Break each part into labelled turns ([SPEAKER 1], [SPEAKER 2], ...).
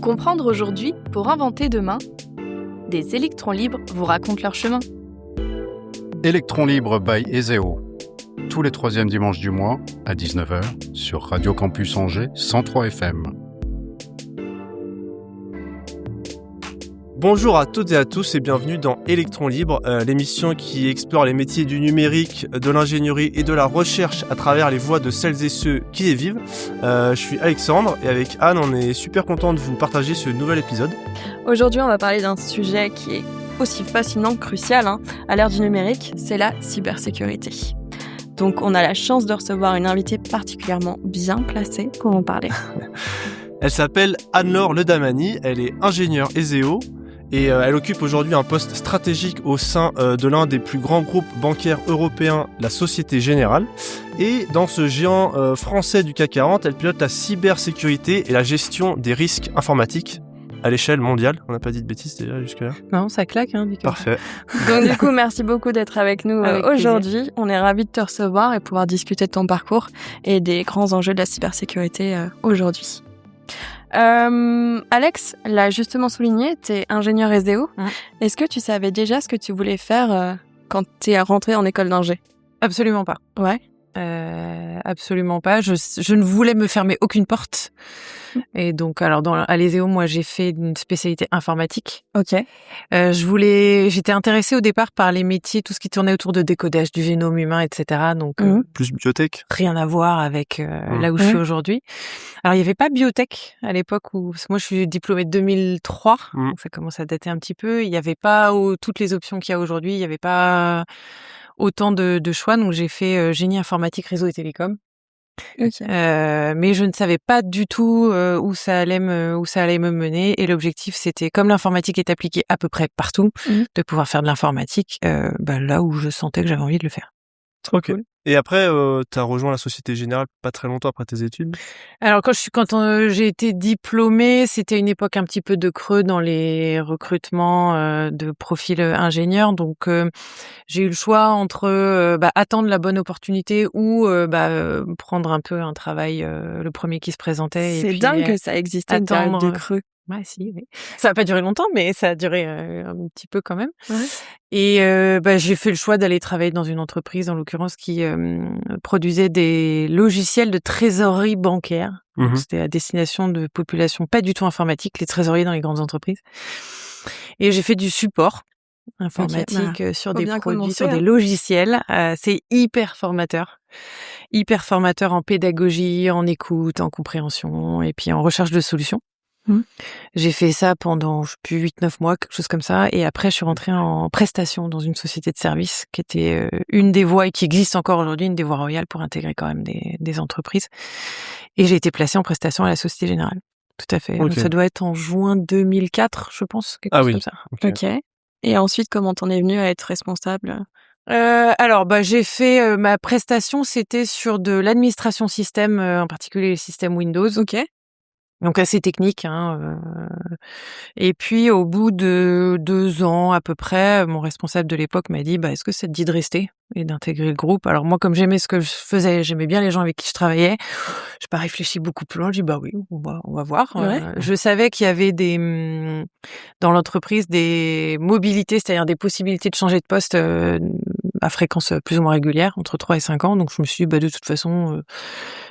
[SPEAKER 1] Comprendre aujourd'hui pour inventer demain. Des électrons libres vous racontent leur chemin.
[SPEAKER 2] Électrons libres by Ezeo. Tous les troisièmes dimanches du mois, à 19h, sur Radio Campus Angers 103 FM.
[SPEAKER 3] Bonjour à toutes et à tous et bienvenue dans Électrons libres, l'émission qui explore les métiers du numérique, de l'ingénierie et de la recherche à travers les voix de celles et ceux qui les vivent. Je suis Alexandre et avec Anne, on est super content de vous partager ce nouvel épisode.
[SPEAKER 4] Aujourd'hui, on va parler d'un sujet qui est aussi fascinant que crucial à l'ère du numérique, c'est la cybersécurité. Donc on a la chance de recevoir une invitée particulièrement bien placée pour en parler.
[SPEAKER 3] Elle s'appelle Anne-Laure Ledamani, elle est ingénieure Ezeo. Et elle occupe aujourd'hui un poste stratégique au sein de l'un des plus grands groupes bancaires européens, la Société Générale. Et dans ce géant français du CAC 40, elle pilote la cybersécurité et la gestion des risques informatiques à l'échelle mondiale. On n'a pas dit de bêtises déjà jusque-là.
[SPEAKER 5] Non, ça claque.
[SPEAKER 3] Parfait.
[SPEAKER 4] Donc du coup, merci beaucoup d'être avec nous aujourd'hui.
[SPEAKER 5] Plaisir.
[SPEAKER 4] On est ravis de te recevoir et pouvoir discuter de ton parcours et des grands enjeux de la cybersécurité aujourd'hui. Alex l'a justement souligné, tu es ingénieur Ezeo. Est-ce que tu savais déjà ce que tu voulais faire quand tu es rentré en école d'ingé ?
[SPEAKER 5] Absolument pas.
[SPEAKER 4] Ouais.
[SPEAKER 5] Absolument pas. Je ne voulais me fermer aucune porte. Et donc, alors à l'Ezeo, moi, j'ai fait une spécialité informatique.
[SPEAKER 4] Ok.
[SPEAKER 5] J'étais intéressée au départ par les métiers, tout ce qui tournait autour de décodage du génome humain, etc. Donc,
[SPEAKER 3] Plus biotech.
[SPEAKER 5] rien à voir avec là où je suis aujourd'hui. Alors, il n'y avait pas biotech à l'époque parce que moi, je suis diplômée de 2003. Donc, ça commence à dater un petit peu. Il n'y avait pas toutes les options qu'il y a aujourd'hui. Il n'y avait pas autant de choix. Donc, j'ai fait génie informatique, réseau et télécom.
[SPEAKER 4] Okay.
[SPEAKER 5] Mais je ne savais pas du tout où ça allait me mener. Et l'objectif, c'était, comme l'informatique est appliquée à peu près partout, de pouvoir faire de l'informatique là où je sentais que j'avais envie de le faire.
[SPEAKER 3] Trop cool. Et après, t'as rejoint la Société Générale pas très longtemps après tes études.
[SPEAKER 5] Alors quand j'ai été diplômée, c'était une époque un petit peu de creux dans les recrutements de profils ingénieurs. Donc j'ai eu le choix entre attendre la bonne opportunité ou prendre un peu un travail le premier qui se présentait.
[SPEAKER 4] C'est
[SPEAKER 5] et puis,
[SPEAKER 4] dingue que ça existait une période de creux.
[SPEAKER 5] Ouais, si, oui. Ça n'a pas duré longtemps, mais ça a duré un petit peu quand même.
[SPEAKER 4] Ouais.
[SPEAKER 5] Et j'ai fait le choix d'aller travailler dans une entreprise, en l'occurrence, qui produisait des logiciels de trésorerie bancaire. Donc, c'était à destination de populations pas du tout informatiques, les trésoriers dans les grandes entreprises. Et j'ai fait du support informatique sur des produits, sur des logiciels. C'est hyper formateur en pédagogie, en écoute, en compréhension et puis en recherche de solutions. J'ai fait ça pendant, 8-9 mois, quelque chose comme ça. Et après, je suis rentrée en prestation dans une société de services qui était une des voies et qui existe encore aujourd'hui, une des voies royales pour intégrer quand même des entreprises. Et j'ai été placée en prestation à la Société Générale. Tout à fait.
[SPEAKER 3] Okay.
[SPEAKER 5] Donc, ça doit être en juin 2004, je pense, quelque chose comme ça.
[SPEAKER 4] Ok. Et ensuite, comment t'en es venue à être responsable ?
[SPEAKER 5] J'ai fait ma prestation, c'était sur de l'administration système, en particulier les systèmes Windows.
[SPEAKER 4] Ok.
[SPEAKER 5] Donc assez technique. Et puis au bout de 2 ans à peu près, mon responsable de l'époque m'a dit est-ce que ça te dit de rester et d'intégrer le groupe ? Alors moi, comme j'aimais ce que je faisais, j'aimais bien les gens avec qui je travaillais, j'ai pas réfléchi beaucoup plus loin, j'ai dit oui, on va voir.
[SPEAKER 4] Ouais.
[SPEAKER 5] Je savais qu'il y avait dans l'entreprise des mobilités, c'est-à-dire des possibilités de changer de poste à fréquence plus ou moins régulière, entre 3 et 5 ans. Donc je me suis dit de toute façon,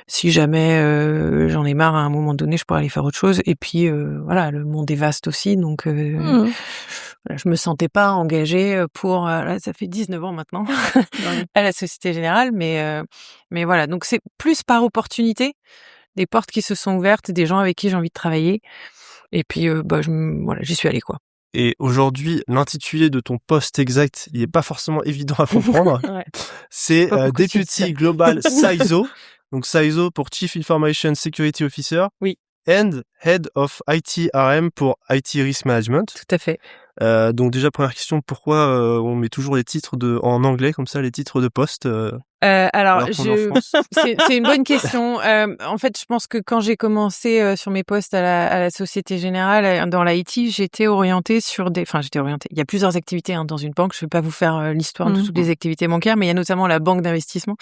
[SPEAKER 5] si jamais j'en ai marre à un moment donné, je pourrais aller faire autre chose. Et puis le monde est vaste aussi, donc je me sentais pas engagée pour ça fait 19 ans maintenant à la Société Générale, mais voilà, donc c'est plus par opportunité, des portes qui se sont ouvertes, des gens avec qui j'ai envie de travailler, et puis j'y suis allée quoi.
[SPEAKER 3] Et aujourd'hui, l'intitulé de ton poste exact, il est pas forcément évident à comprendre.
[SPEAKER 5] Ouais.
[SPEAKER 3] C'est Deputy Global CISO. Donc CISO pour Chief Information Security Officer.
[SPEAKER 5] Oui.
[SPEAKER 3] And Head of IT RM pour IT Risk Management.
[SPEAKER 5] Tout à fait.
[SPEAKER 3] Donc déjà, première question, pourquoi on met toujours les titres en anglais, comme ça, les titres de poste
[SPEAKER 5] alors,
[SPEAKER 3] qu'on est en France?
[SPEAKER 5] c'est une bonne question. En fait, je pense que quand j'ai commencé sur mes postes à la Société Générale, dans l'IT, j'étais orientée sur des... Enfin, j'étais orientée. Il y a plusieurs activités dans une banque. Je ne vais pas vous faire l'histoire de toutes les activités bancaires, mais il y a notamment la banque d'investissement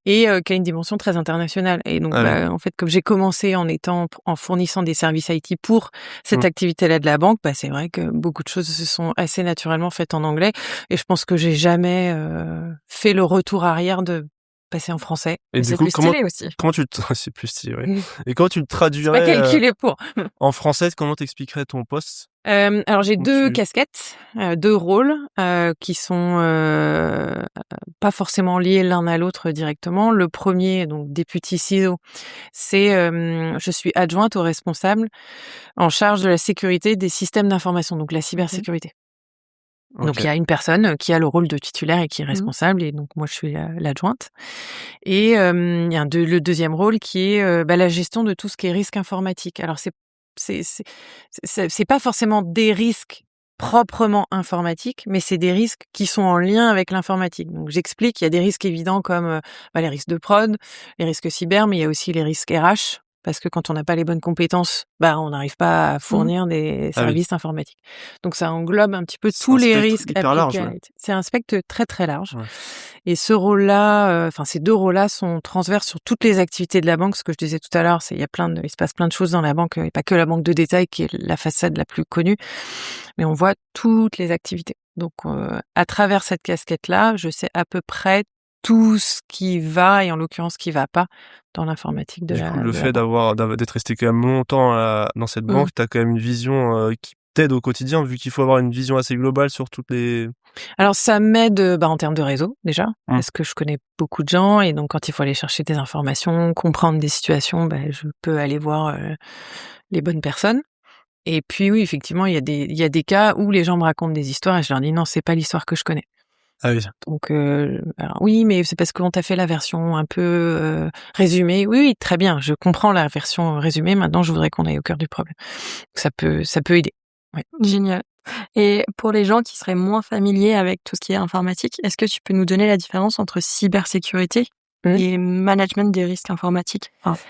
[SPEAKER 5] et qui a une dimension très internationale. Et donc, en fait, comme j'ai commencé en fournissant des services IT pour cette activité-là de la banque, c'est vrai que beaucoup de choses se sont assez naturellement faites en anglais. Et je pense que j'ai jamais fait le retour arrière de passer en français.
[SPEAKER 3] Et du
[SPEAKER 4] c'est
[SPEAKER 3] coup,
[SPEAKER 4] plus stylé aussi.
[SPEAKER 3] comment tu c'est plus stylé, oui. Et quand tu le traduirais
[SPEAKER 5] pas calculé pour.
[SPEAKER 3] en français, comment t'expliquerais ton poste?
[SPEAKER 5] Alors j'ai deux casquettes, deux rôles qui sont pas forcément liés l'un à l'autre directement. Le premier, donc député CISO, c'est je suis adjointe au responsable en charge de la sécurité des systèmes d'information, donc la cybersécurité. Donc il y a une personne qui a le rôle de titulaire et qui est responsable, et donc moi je suis l'adjointe. Et il y a le deuxième rôle qui est la gestion de tout ce qui est risque informatique. Alors c'est pas forcément des risques proprement informatiques, mais c'est des risques qui sont en lien avec l'informatique. Donc j'explique, il y a des risques évidents comme les risques de prod, les risques cyber, mais il y a aussi les risques RH. Parce que quand on n'a pas les bonnes compétences, on n'arrive pas à fournir des services informatiques. Donc ça englobe un petit peu tous les risques appliqués. C'est un spectre très très large. Ouais. Et ce rôle-là, ces deux rôles-là sont transverses sur toutes les activités de la banque. Ce que je disais tout à l'heure, il se passe plein de choses dans la banque, et pas que la banque de détail qui est la façade la plus connue, mais on voit toutes les activités. Donc à travers cette casquette-là, je sais à peu près tout ce qui va, et en l'occurrence ce qui va pas dans l'informatique de la banque. Du coup,
[SPEAKER 3] le fait d'être resté quand même longtemps dans cette banque, tu as quand même une vision qui t'aide au quotidien, vu qu'il faut avoir une vision assez globale sur toutes les...
[SPEAKER 5] Alors ça m'aide en termes de réseau déjà, parce que je connais beaucoup de gens, et donc quand il faut aller chercher des informations, comprendre des situations, je peux aller voir les bonnes personnes. Et puis oui, effectivement, il y a des cas où les gens me racontent des histoires et je leur dis non, c'est pas l'histoire que je connais.
[SPEAKER 3] Ah oui.
[SPEAKER 5] Donc, alors oui, mais c'est parce qu'on t'a fait la version un peu résumée. Oui, très bien, je comprends la version résumée. Maintenant, je voudrais qu'on aille au cœur du problème. Ça peut aider. Ouais.
[SPEAKER 4] Génial. Et pour les gens qui seraient moins familiers avec tout ce qui est informatique, est-ce que tu peux nous donner la différence entre cybersécurité et management des risques informatiques?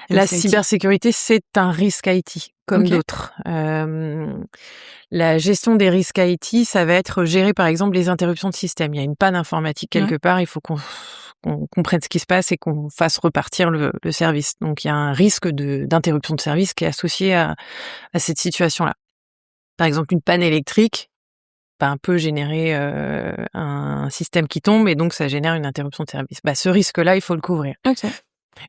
[SPEAKER 5] La cybersécurité, c'est un risque IT, comme d'autres. La gestion des risques IT, ça va être gérer, par exemple, les interruptions de système. Il y a une panne informatique quelque part, il faut qu'on comprenne ce qui se passe et qu'on fasse repartir le service. Donc, il y a un risque d'interruption de service qui est associé à cette situation-là. Par exemple, une panne électrique peut générer un système qui tombe, et donc ça génère une interruption de service. Ce risque-là, il faut le couvrir.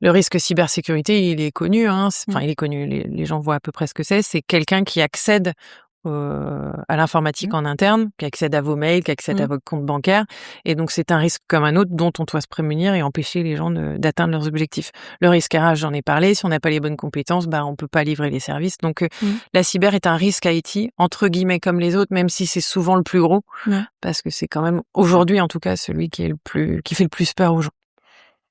[SPEAKER 5] Le risque cybersécurité, il est connu. Il est connu. Les gens voient à peu près ce que c'est. C'est quelqu'un qui accède à l'informatique en interne, qui accède à vos mails, qui accède à votre compte bancaire. Et donc, c'est un risque comme un autre dont on doit se prémunir et empêcher les gens d'atteindre leurs objectifs. Le risque RH, j'en ai parlé. Si on n'a pas les bonnes compétences, on peut pas livrer les services. Donc, la cyber est un risque IT, entre guillemets, comme les autres, même si c'est souvent le plus gros, parce que c'est quand même, aujourd'hui en tout cas, celui qui fait le plus peur aux gens.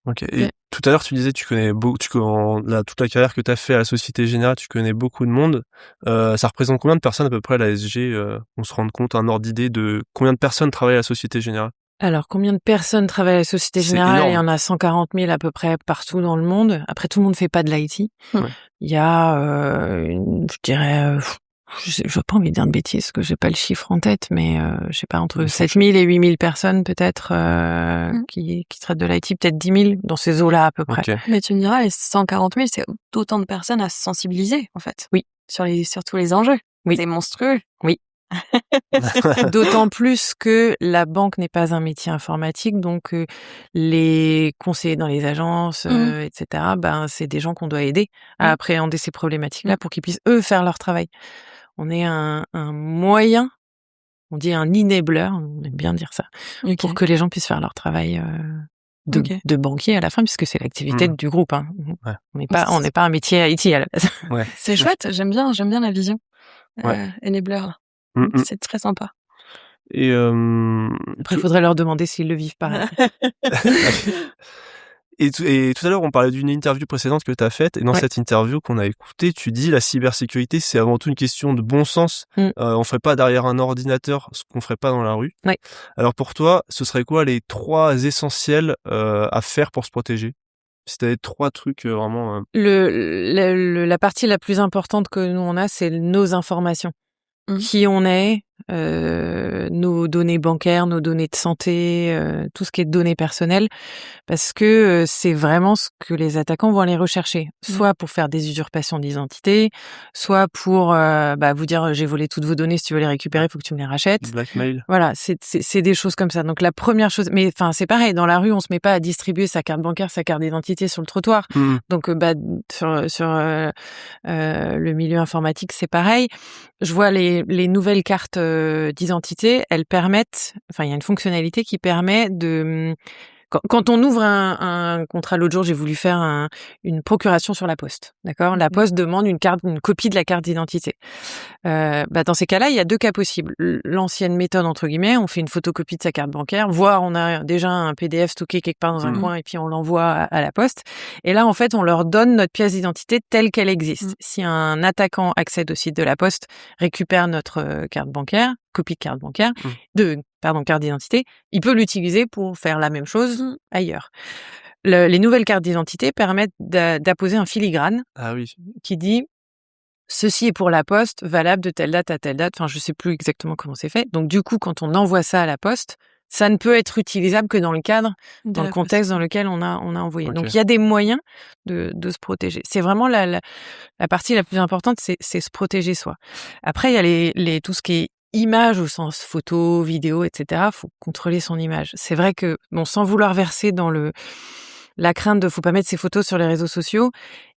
[SPEAKER 3] Ok. Et tout à l'heure, tu disais, tu connais toute la carrière que tu as fait à la Société Générale, tu connais beaucoup de monde. Ça représente combien de personnes à peu près à la SG? On se rend compte, un ordre d'idée de combien de personnes travaillent à la Société Générale?
[SPEAKER 5] Alors, combien de personnes travaillent à la Société Générale? Il y en a 140 000 à peu près partout dans le monde. Après, tout le monde fait pas de l'IT. Il y a, je dirais... je n'ai pas envie de dire de bêtises, parce que j'ai pas le chiffre en tête, mais je sais pas, entre 7 000 et 8 000 personnes peut-être qui traitent de l'IT, peut-être 10 000 dans ces eaux-là à peu près.
[SPEAKER 4] Mais tu me diras, les 140 000, c'est autant de personnes à se sensibiliser, en fait.
[SPEAKER 5] Oui.
[SPEAKER 4] Sur tous les enjeux.
[SPEAKER 5] Oui.
[SPEAKER 4] C'est monstrueux.
[SPEAKER 5] Oui. D'autant plus que la banque n'est pas un métier informatique, donc les conseillers dans les agences, etc., c'est des gens qu'on doit aider à appréhender ces problématiques-là pour qu'ils puissent, eux, faire leur travail. On est un moyen, on dit un enabler, on aime bien dire ça, pour que les gens puissent faire leur travail de banquier à la fin, puisque c'est l'activité du groupe. On n'est pas un métier IT à la base.
[SPEAKER 4] C'est chouette, j'aime bien la vision. Enabler. C'est très sympa.
[SPEAKER 3] Et
[SPEAKER 5] après, il faudrait leur demander s'ils le vivent pareil.
[SPEAKER 3] Et tout à l'heure, on parlait d'une interview précédente que tu as faite, et dans cette interview qu'on a écoutée, tu dis la cybersécurité, c'est avant tout une question de bon sens. On ferait pas derrière un ordinateur ce qu'on ferait pas dans la rue.
[SPEAKER 5] Ouais.
[SPEAKER 3] Alors pour toi, ce serait quoi les 3 essentiels à faire pour se protéger? Si t'avais 3 trucs vraiment...
[SPEAKER 5] La partie la plus importante que nous on a, c'est nos informations. Qui on est, nos données bancaires, nos données de santé, tout ce qui est données personnelles, parce que c'est vraiment ce que les attaquants vont aller rechercher, soit pour faire des usurpations d'identité, soit pour vous dire j'ai volé toutes vos données, si tu veux les récupérer, il faut que tu me les rachètes.
[SPEAKER 3] Blackmail.
[SPEAKER 5] Voilà, c'est des choses comme ça. Donc la première chose, mais enfin c'est pareil, dans la rue on se met pas à distribuer sa carte bancaire, sa carte d'identité sur le trottoir. Donc sur le milieu informatique c'est pareil. Je vois les nouvelles cartes d'identité, elles permettent, enfin il y a une fonctionnalité qui permet de, quand on ouvre un contrat, l'autre jour j'ai voulu faire une procuration sur la Poste, d'accord ? La Poste demande une copie de la carte d'identité. Dans ces cas-là, il y a 2 cas possibles. L'ancienne méthode entre guillemets, on fait une photocopie de sa carte bancaire, voire on a déjà un PDF stocké quelque part dans un coin et puis on l'envoie à la Poste. Et là en fait, on leur donne notre pièce d'identité telle qu'elle existe. Si un attaquant accède au site de la Poste, récupère notre carte bancaire, copie de carte bancaire, carte d'identité, il peut l'utiliser pour faire la même chose ailleurs. Les nouvelles cartes d'identité permettent d'apposer un filigrane qui dit ceci est pour la Poste, valable de telle date à telle date. Enfin, je sais plus exactement comment c'est fait. Donc, du coup, quand on envoie ça à la Poste, ça ne peut être utilisable que dans le cadre, dans le contexte dans lequel on a envoyé. Donc, il y a des moyens de se protéger. C'est vraiment la partie la plus importante, c'est se protéger soi. Après, il y a tout ce qui est image au sens photo, vidéo, etc. Faut contrôler son image. C'est vrai que, sans vouloir verser dans la crainte de faut pas mettre ses photos sur les réseaux sociaux,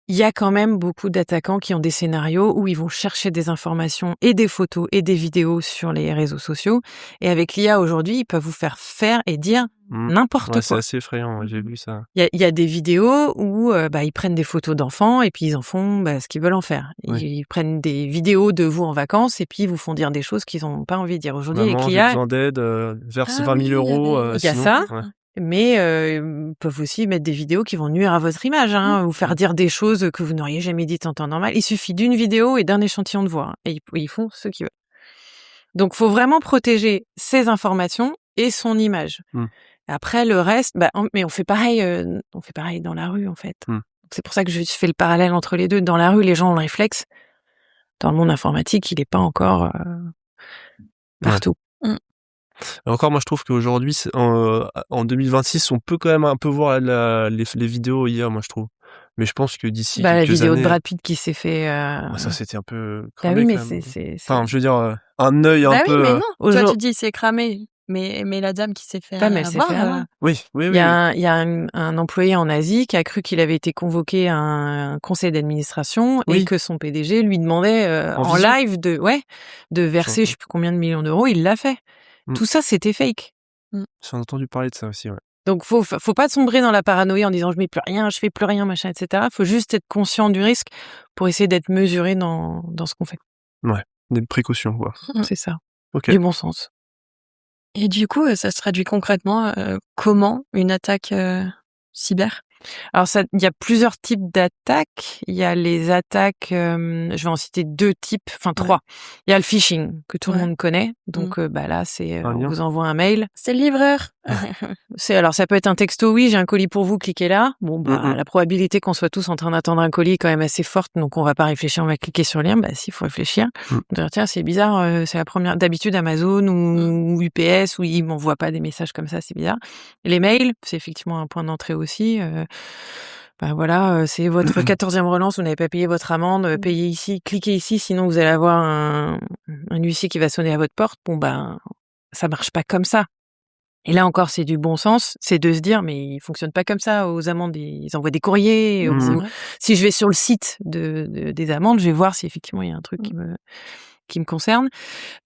[SPEAKER 5] il y a quand même beaucoup d'attaquants qui ont des scénarios où ils vont chercher des informations et des photos et des vidéos sur les réseaux sociaux. Et avec l'IA aujourd'hui, ils peuvent vous faire et dire n'importe quoi.
[SPEAKER 3] C'est assez effrayant, j'ai vu ça.
[SPEAKER 5] Il y a des vidéos où ils prennent des photos d'enfants et puis ils en font ce qu'ils veulent en faire. Ils prennent des vidéos de vous en vacances et puis ils vous font dire des choses qu'ils n'ont pas envie de dire. Aujourd'hui, avec l'IA...
[SPEAKER 3] j'ai besoin d'aide, verse 20 000 euros.
[SPEAKER 5] Il y a ça. Mais ils peuvent aussi mettre des vidéos qui vont nuire à votre image, vous faire dire des choses que vous n'auriez jamais dites en temps normal. Il suffit d'une vidéo et d'un échantillon de voix, et ils font ce qu'ils veulent. Donc, faut vraiment protéger ses informations et son image. Après, le reste, mais on fait pareil dans la rue, en fait. C'est pour ça que je fais le parallèle entre les deux. Dans la rue, les gens ont le réflexe. Dans le monde informatique, il n'est pas encore partout.
[SPEAKER 3] Encore, moi, je trouve qu'aujourd'hui, en 2026, on peut quand même un peu voir les vidéos hier, moi, je trouve. Mais je pense que d'ici quelques années...
[SPEAKER 5] la vidéo de Brad Pitt qui s'est fait...
[SPEAKER 3] Ça, c'était un peu cramé,
[SPEAKER 5] oui, mais
[SPEAKER 3] quand même.
[SPEAKER 5] c'est...
[SPEAKER 3] Enfin, je veux dire, un œil un peu...
[SPEAKER 4] oui, mais non, toi, tu dis c'est cramé. Mais la dame qui s'est fait avoir...
[SPEAKER 3] Oui.
[SPEAKER 5] Il y a un employé en Asie qui a cru qu'il avait été convoqué à un conseil d'administration et que son PDG lui demandait en live de verser je sais plus combien de millions d'euros. Il l'a fait. Tout ça, c'était fake.
[SPEAKER 3] J'ai entendu parler de ça aussi, ouais.
[SPEAKER 5] Donc, faut pas sombrer dans la paranoïa en disant je mets plus rien, je fais plus rien, machin, etc. Faut juste être conscient du risque pour essayer d'être mesuré dans ce qu'on fait.
[SPEAKER 3] Ouais, des précautions, quoi.
[SPEAKER 5] C'est ça.
[SPEAKER 3] Okay.
[SPEAKER 5] Du bon sens.
[SPEAKER 4] Et du coup, ça se traduit concrètement comment une attaque cyber ?
[SPEAKER 5] Alors, il y a plusieurs types d'attaques. Il y a les attaques, je vais en citer 2 types, enfin 3. Il y a le phishing, que tout le monde connaît. Donc, là, c'est, on vous envoie un mail.
[SPEAKER 4] C'est le livreur.
[SPEAKER 5] Alors, ça peut être un texto, oui, j'ai un colis pour vous, cliquez là. Bon, la probabilité qu'on soit tous en train d'attendre un colis est quand même assez forte, donc on va pas réfléchir, on va cliquer sur le lien. S'il faut réfléchir. On va dire, tiens, c'est bizarre, c'est la première, d'habitude Amazon ou UPS, où ils m'envoient pas des messages comme ça, c'est bizarre. Les mails, c'est effectivement un point d'entrée aussi. C'est votre 14e relance, vous n'avez pas payé votre amende, payez ici, cliquez ici, sinon vous allez avoir un huissier qui va sonner à votre porte. Ça marche pas comme ça. Et là encore, c'est du bon sens, c'est de se dire, mais il fonctionne pas comme ça aux amendes, ils envoient des courriers. Si je vais sur le site des amendes, je vais voir si effectivement il y a un truc qui me concerne.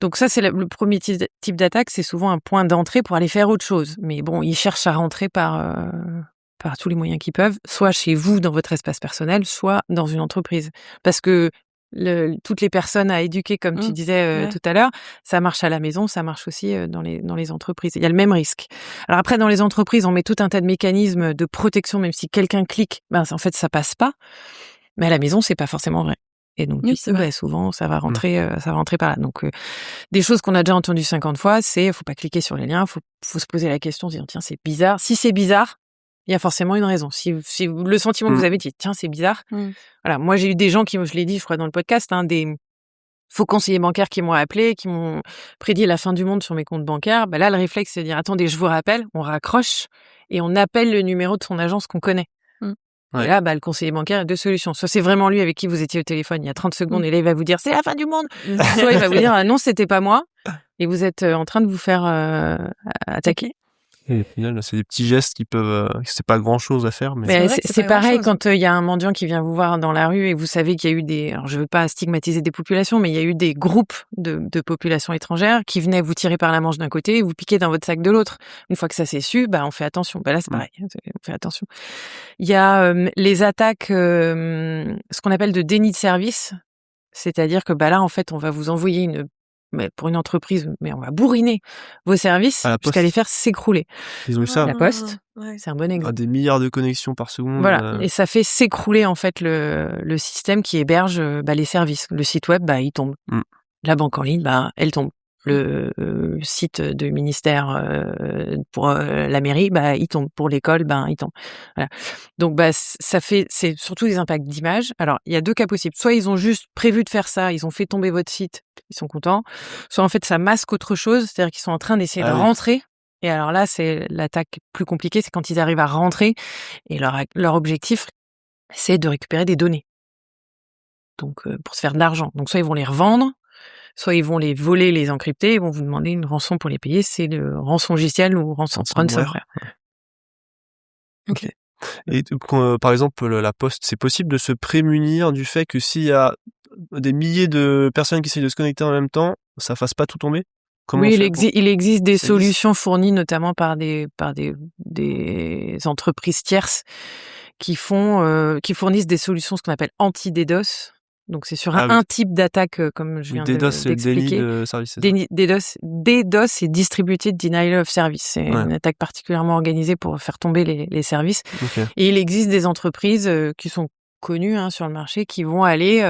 [SPEAKER 5] Donc ça, c'est le premier type d'attaque, c'est souvent un point d'entrée pour aller faire autre chose. Mais bon, ils cherchent à rentrer par tous les moyens qu'ils peuvent, soit chez vous, dans votre espace personnel, soit dans une entreprise. Parce que toutes les personnes à éduquer, comme tu disais tout à l'heure. Ça marche à la maison, ça marche aussi dans les entreprises. Il y a le même risque. Alors après, dans les entreprises, on met tout un tas de mécanismes de protection, même si quelqu'un clique, en fait, ça passe pas. Mais à la maison, c'est pas forcément vrai. Et donc, souvent, ça va rentrer par là. Donc, des choses qu'on a déjà entendues 50 fois, c'est faut pas cliquer sur les liens, faut se poser la question, se dire tiens, c'est bizarre. Si c'est bizarre, il y a forcément une raison. Si le sentiment que vous avez dit, tiens, c'est bizarre. Voilà. Moi, j'ai eu des gens je l'ai dit, je crois, dans le podcast, des faux conseillers bancaires qui m'ont appelé, qui m'ont prédit la fin du monde sur mes comptes bancaires. Là, le réflexe, c'est de dire, attendez, je vous rappelle, on raccroche et on appelle le numéro de son agence qu'on connaît. Et là, le conseiller bancaire a deux solutions. Soit c'est vraiment lui avec qui vous étiez au téléphone il y a 30 secondes et là, il va vous dire, c'est la fin du monde. Soit il va vous dire, non, c'était pas moi. Et vous êtes en train de vous faire attaquer.
[SPEAKER 3] Et au final, c'est des petits gestes qui peuvent... c'est pas grand-chose à faire, mais...
[SPEAKER 5] c'est pareil quand il y a un mendiant qui vient vous voir dans la rue et vous savez qu'il y a eu des... Alors, je veux pas stigmatiser des populations, mais il y a eu des groupes de populations étrangères qui venaient vous tirer par la manche d'un côté et vous piquer dans votre sac de l'autre. Une fois que ça s'est su, on fait attention. Là, c'est pareil, on fait attention. Il y a les attaques, ce qu'on appelle de déni de service. C'est-à-dire que là, en fait, on va vous envoyer pour une entreprise, mais on va bourriner vos services jusqu'à les faire s'écrouler.
[SPEAKER 3] Ils ont eu ça.
[SPEAKER 5] La Poste, c'est un bon exemple.
[SPEAKER 3] Des milliards de connexions par seconde.
[SPEAKER 5] Voilà, et ça fait s'écrouler en fait le système qui héberge les services. Le site web, il tombe. La banque en ligne, elle tombe. Le site de ministère pour la mairie, il tombe. Pour l'école, il tombe. Voilà. Donc c'est surtout des impacts d'image. Alors il y a deux cas possibles. Soit ils ont juste prévu de faire ça, ils ont fait tomber votre site, ils sont contents. Soit en fait ça masque autre chose, c'est-à-dire qu'ils sont en train d'essayer de rentrer. Et alors là c'est l'attaque plus compliquée, c'est quand ils arrivent à rentrer et leur objectif c'est de récupérer des données. Donc pour se faire de l'argent. Donc soit ils vont les revendre. Soit ils vont les voler, les encrypter, ils vont vous demander une rançon pour les payer. C'est le rançongiciel ou ransomware.
[SPEAKER 3] Ok. Et par exemple, la Poste, c'est possible de se prémunir du fait que s'il y a des milliers de personnes qui essayent de se connecter en même temps, ça fasse pas tout tomber?
[SPEAKER 5] Oui, il existe des solutions fournies notamment par des entreprises tierces qui fournissent des solutions, ce qu'on appelle anti-DDoS. Donc, c'est sur un type d'attaque, comme je viens
[SPEAKER 3] DDoS, c'est le
[SPEAKER 5] d'expliquer.
[SPEAKER 3] déni de service, c'est ça?
[SPEAKER 5] DDoS, c'est Distributed Denial of Service. C'est une attaque particulièrement organisée pour faire tomber les services.
[SPEAKER 3] Okay.
[SPEAKER 5] Et il existe des entreprises qui sont connues sur le marché qui vont aller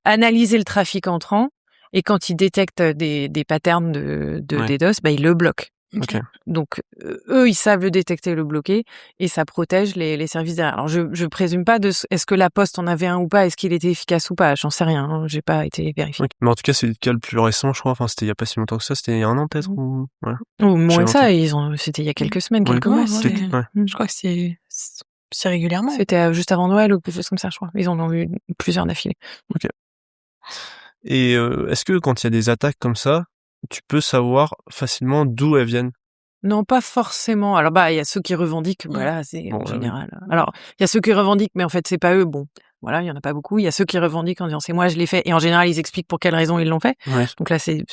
[SPEAKER 5] analyser le trafic entrant et quand ils détectent des patterns de DDoS, ils le bloquent.
[SPEAKER 3] Okay.
[SPEAKER 5] Donc, eux, ils savent le détecter, le bloquer, et ça protège les services derrière. Alors, je présume pas est-ce que la Poste en avait un ou pas, est-ce qu'il était efficace ou pas, j'en sais rien, j'ai pas été vérifié.
[SPEAKER 3] Okay. Mais en tout cas, c'est le cas le plus récent, je crois, c'était il y a pas si longtemps que ça, c'était il y a un an peut-être, ou
[SPEAKER 5] moins que ça, c'était il y a quelques semaines, quelques mois.
[SPEAKER 4] Je crois que c'est régulièrement.
[SPEAKER 5] C'était juste avant Noël ou quelque chose comme ça, je crois. Ils en ont eu plusieurs d'affilée.
[SPEAKER 3] Ok. Et est-ce que quand il y a des attaques comme ça, tu peux savoir facilement d'où elles viennent?
[SPEAKER 5] Non, pas forcément. Alors, il y a ceux qui revendiquent, c'est en général. Alors, il y a ceux qui revendiquent, mais en fait, c'est pas eux. Bon, voilà, il y en a pas beaucoup. Il y a ceux qui revendiquent en disant c'est moi, je l'ai fait. Et en général, ils expliquent pour quelles raisons ils l'ont fait.
[SPEAKER 3] Ouais.
[SPEAKER 5] Donc là, c'est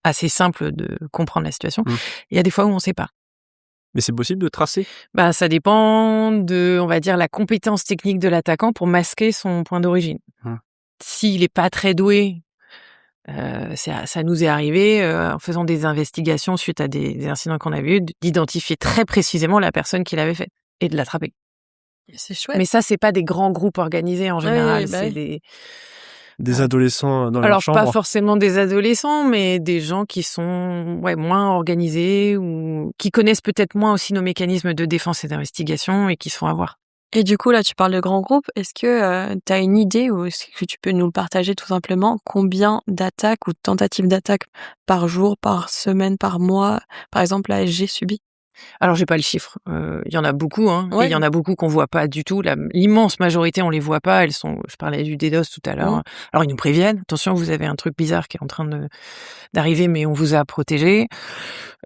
[SPEAKER 5] assez simple de comprendre la situation. Il y a des fois où on sait pas.
[SPEAKER 3] Mais c'est possible de tracer?
[SPEAKER 5] Ça dépend de, on va dire, la compétence technique de l'attaquant pour masquer son point d'origine. S'il est pas très doué, ça nous est arrivé en faisant des investigations suite à des incidents qu'on avait eu, d'identifier très précisément la personne qui l'avait fait et de l'attraper.
[SPEAKER 4] C'est chouette.
[SPEAKER 5] Mais ça, c'est pas des grands groupes organisés en général, c'est
[SPEAKER 3] des adolescents dans leur chambre.
[SPEAKER 5] Alors pas forcément des adolescents, mais des gens qui sont moins organisés ou qui connaissent peut-être moins aussi nos mécanismes de défense et d'investigation et qui se font avoir.
[SPEAKER 4] Et du coup, là, tu parles de grands groupes. Est-ce que tu as une idée ou est-ce que tu peux nous le partager tout simplement? Combien d'attaques ou de tentatives d'attaques par jour, par semaine, par mois, par exemple, la SG subit?
[SPEAKER 5] Alors, j'ai pas le chiffre. Il y en a beaucoup, et il y en a beaucoup qu'on voit pas du tout. L'immense majorité, on les voit pas. Je parlais du DDoS tout à l'heure. Alors, ils nous préviennent. Attention, vous avez un truc bizarre qui est en train d'arriver, mais on vous a protégé.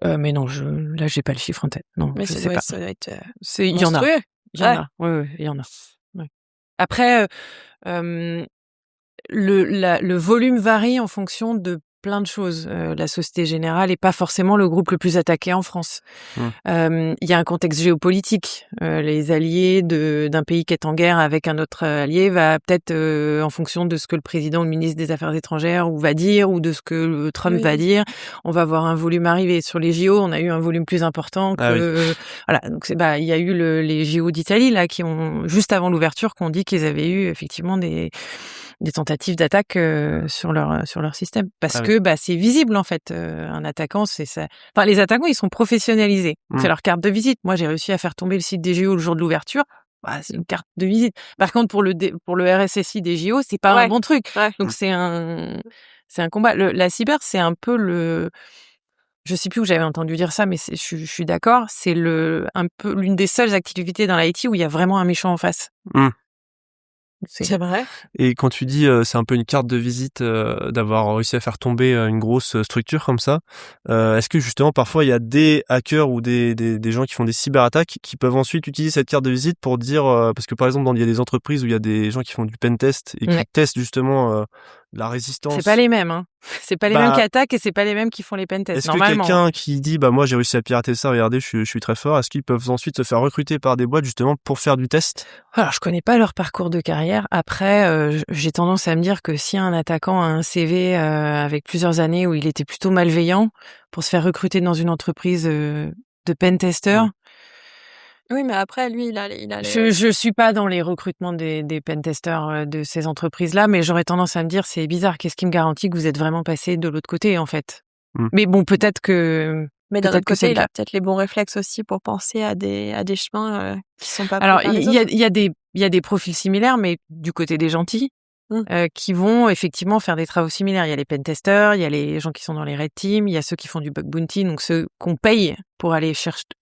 [SPEAKER 5] Mais non, là, j'ai pas le chiffre en tête. Non,
[SPEAKER 4] mais
[SPEAKER 5] je sais pas.
[SPEAKER 4] Ça doit être
[SPEAKER 5] il y en a. Il y en a. Oui, il y en a. Ouais. Après, le volume varie en fonction de plein de choses. La Société Générale est pas forcément le groupe le plus attaqué en France. Il y a un contexte géopolitique. Les alliés d'un pays qui est en guerre avec un autre allié va peut-être, en fonction de ce que le président ou le ministre des Affaires étrangères va dire ou de ce que Trump va dire, on va avoir un volume arrivé. Sur les JO, on a eu un volume plus important que... Voilà, donc il y a eu les JO d'Italie là qui ont, juste avant l'ouverture, qu'on dit qu'ils avaient eu effectivement des tentatives d'attaque sur leur système, parce que c'est visible en fait. Un attaquant, c'est ça. Enfin, les attaquants, ils sont professionnalisés. C'est leur carte de visite. Moi, j'ai réussi à faire tomber le site des JO le jour de l'ouverture. C'est une carte de visite. Par contre, pour le RSSI des JO, c'est pas un bon truc. Donc c'est un combat. La cyber, c'est un peu je sais plus où j'avais entendu dire ça, mais je suis d'accord. C'est un peu l'une des seules activités dans l'IT où il y a vraiment un méchant en face.
[SPEAKER 4] C'est vrai.
[SPEAKER 3] Et quand tu dis c'est un peu une carte de visite d'avoir réussi à faire tomber une grosse structure comme ça, est-ce que justement parfois il y a des hackers ou des gens qui font des cyberattaques qui peuvent ensuite utiliser cette carte de visite pour dire parce que par exemple il y a des entreprises où il y a des gens qui font du pen test et qui testent justement la résistance.
[SPEAKER 5] C'est pas les mêmes, hein. C'est pas les mêmes qui attaquent et c'est pas les mêmes qui font les pen tests.
[SPEAKER 3] Est-ce que quelqu'un qui dit moi j'ai réussi à pirater ça, regardez, je suis très fort, est-ce qu'ils peuvent ensuite se faire recruter par des boîtes justement pour faire du test?
[SPEAKER 5] Alors je connais pas leur parcours de carrière. Après, j'ai tendance à me dire que si un attaquant a un CV avec plusieurs années où il était plutôt malveillant, pour se faire recruter dans une entreprise de pen tester.
[SPEAKER 4] Oui, mais après, lui, il a
[SPEAKER 5] Je suis pas dans les recrutements des pentesters de ces entreprises-là, mais j'aurais tendance à me dire, c'est bizarre, qu'est-ce qui me garantit que vous êtes vraiment passé de l'autre côté, en fait? Mais bon, peut-être que...
[SPEAKER 4] Mais d'un autre côté, il a peut-être les bons réflexes aussi pour penser à des chemins qui sont pas...
[SPEAKER 5] Alors, il y a des profils similaires, mais du côté des gentils, qui vont effectivement faire des travaux similaires. Il y a les pentesters, il y a les gens qui sont dans les red teams, il y a ceux qui font du bug bounty, donc ceux qu'on paye pour aller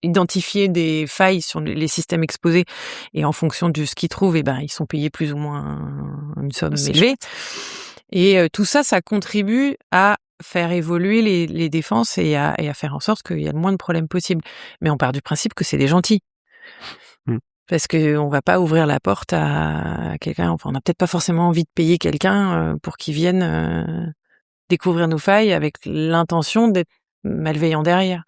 [SPEAKER 5] identifier des failles sur les systèmes exposés, et en fonction de ce qu'ils trouvent, ils sont payés plus ou moins une somme élevée. Et tout ça, ça contribue à faire évoluer les défenses et à faire en sorte qu'il y a le moins de problèmes possible. Mais on part du principe que c'est des gentils. Parce que on va pas ouvrir la porte à quelqu'un. Enfin, on n'a peut-être pas forcément envie de payer quelqu'un pour qu'il vienne découvrir nos failles avec l'intention d'être malveillant derrière.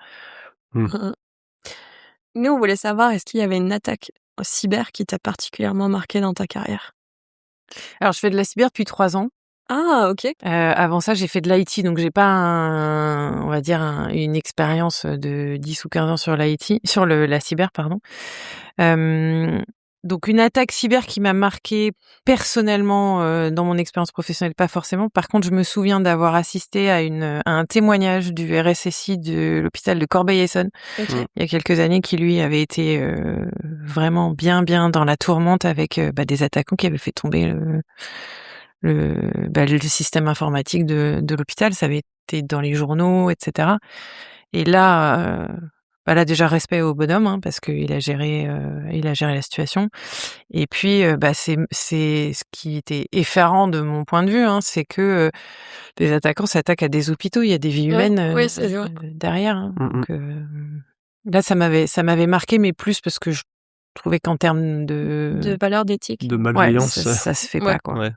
[SPEAKER 4] Nous, on voulait savoir, est-ce qu'il y avait une attaque cyber qui t'a particulièrement marqué dans ta carrière?
[SPEAKER 5] Alors, je fais de la cyber depuis 3 ans.
[SPEAKER 4] Ah, ok.
[SPEAKER 5] Avant ça, j'ai fait de l'IT, donc j'ai pas une expérience de 10 ou 15 ans sur l'IT, sur la cyber, pardon. Donc une attaque cyber qui m'a marquée personnellement dans mon expérience professionnelle, pas forcément. Par contre, je me souviens d'avoir assisté à un témoignage du RSSI de l'hôpital de Corbeil-Essonnes il y a quelques années, qui lui avait été vraiment bien dans la tourmente avec des attaquants qui avaient fait tomber le système informatique de l'hôpital. Ça avait été dans les journaux, etc. Et là, déjà respect au bonhomme, parce qu'il a géré la situation. Et puis, c'est ce qui était effarant de mon point de vue, c'est que des attaquants s'attaquent à des hôpitaux. Il y a des vies humaines derrière. Donc, là, ça m'avait marqué, mais plus parce que je trouvais qu'en termes de
[SPEAKER 4] valeur d'éthique,
[SPEAKER 3] de malveillance,
[SPEAKER 5] ça se fait pas, quoi.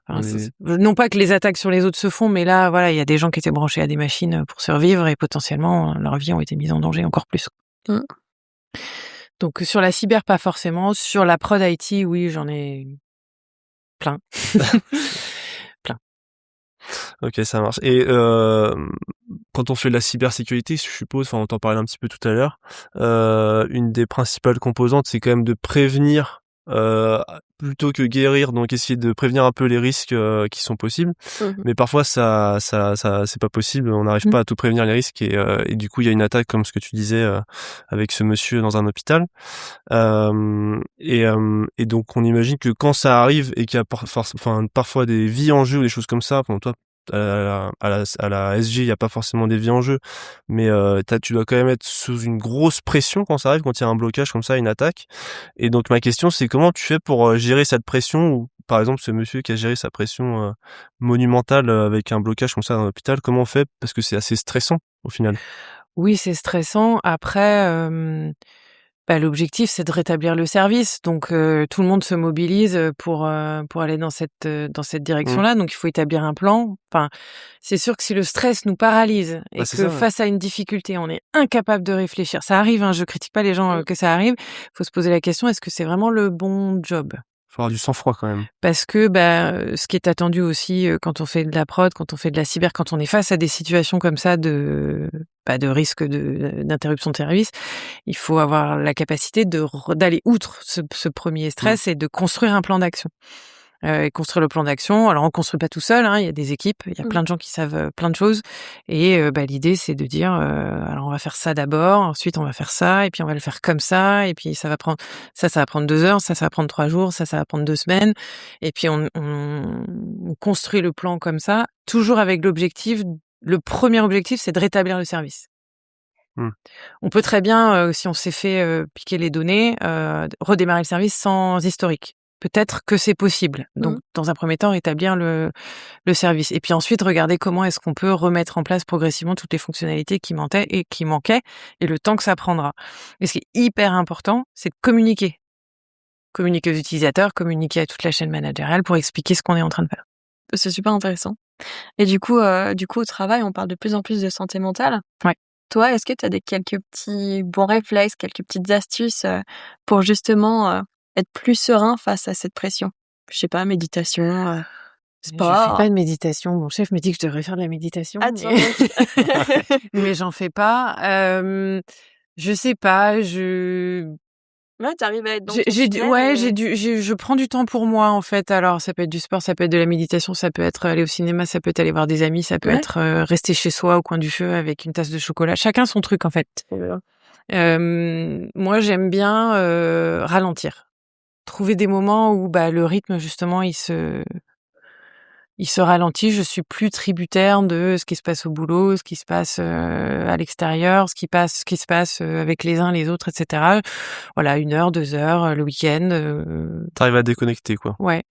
[SPEAKER 5] Non pas que les attaques sur les autres se font, mais là, voilà, il y a des gens qui étaient branchés à des machines pour survivre et potentiellement leurs vies ont été mises en danger encore plus. Donc sur la cyber, pas forcément. Sur la prod IT, oui, j'en ai plein. Plein.
[SPEAKER 3] Ok, ça marche. Et quand on fait de la cybersécurité, je suppose, on t'en parlait un petit peu tout à l'heure, une des principales composantes, c'est quand même de prévenir plutôt que guérir, donc essayer de prévenir un peu les risques qui sont possibles. Mais parfois ça c'est pas possible, on n'arrive pas à tout prévenir les risques et du coup il y a une attaque comme ce que tu disais avec ce monsieur dans un hôpital. Et donc on imagine que quand ça arrive et qu'il y a parfois des vies en jeu ou des choses comme ça, toi à la SG, il y a pas forcément des vies en jeu, mais tu dois quand même être sous une grosse pression quand ça arrive, quand il y a un blocage comme ça, une attaque. Et donc ma question, c'est comment tu fais pour gérer cette pression, ou par exemple ce monsieur qui a géré sa pression monumentale avec un blocage comme ça dans l'hôpital, comment on fait, parce que c'est assez stressant au final.
[SPEAKER 5] Oui, c'est stressant. Après, l'objectif, c'est de rétablir le service. Donc, tout le monde se mobilise pour aller dans cette direction-là. Donc, il faut établir un plan. Enfin, c'est sûr que si le stress nous paralyse et que face à une difficulté, on est incapable de réfléchir, ça arrive, hein, je critique pas les gens que ça arrive. Il faut se poser la question, est-ce que c'est vraiment le bon job ?
[SPEAKER 3] Faut avoir du sang-froid quand même.
[SPEAKER 5] Parce que ce qui est attendu aussi quand on fait de la prod, quand on fait de la cyber, quand on est face à des situations comme ça de risque d'interruption de service, il faut avoir la capacité d'aller outre ce premier stress et de construire un plan d'action. Et construire le plan d'action. Alors on construit pas tout seul, hein, il y a des équipes, il y a plein de gens qui savent plein de choses. Et l'idée c'est de dire alors on va faire ça d'abord, ensuite on va faire ça, et puis on va le faire comme ça, et puis ça va prendre 2 heures, ça va prendre 3 jours, ça va prendre 2 semaines, et puis on construit le plan comme ça, toujours avec l'objectif. Le premier objectif, c'est de rétablir le service. On peut très bien, si on s'est fait piquer les données, redémarrer le service sans historique. Peut-être que c'est possible. Donc, dans un premier temps, rétablir le service. Et puis ensuite, regarder comment est-ce qu'on peut remettre en place progressivement toutes les fonctionnalités qui manquaient et le temps que ça prendra. Et ce qui est hyper important, c'est de communiquer. Communiquer aux utilisateurs, communiquer à toute la chaîne managériale pour expliquer ce qu'on est en train de faire.
[SPEAKER 4] C'est super intéressant. Et du coup, au travail, on parle de plus en plus de santé mentale.
[SPEAKER 5] Ouais.
[SPEAKER 4] Toi, est-ce que tu as quelques petits bons réflexes, quelques petites astuces pour justement être plus serein face à cette pression? Je sais pas, méditation, sport.
[SPEAKER 5] Je fais pas de méditation. Mon chef me dit que je devrais faire de la méditation. Mais j'en fais pas. Je sais pas.
[SPEAKER 4] Ouais, t'arrives à être dans
[SPEAKER 5] je prends du temps pour moi en fait. Alors ça peut être du sport, ça peut être de la méditation, ça peut être aller au cinéma, ça peut être aller voir des amis, ça peut être rester chez soi au coin du feu avec une tasse de chocolat. Chacun son truc en fait. Moi j'aime bien ralentir, trouver des moments où le rythme justement il se ralentit. Je suis plus tributaire de ce qui se passe au boulot, ce qui se passe à l'extérieur, ce qui se passe avec les uns les autres, etc. Voilà, 1 heure, 2 heures, le week-end.
[SPEAKER 3] T'arrives à déconnecter, quoi.
[SPEAKER 5] Ouais.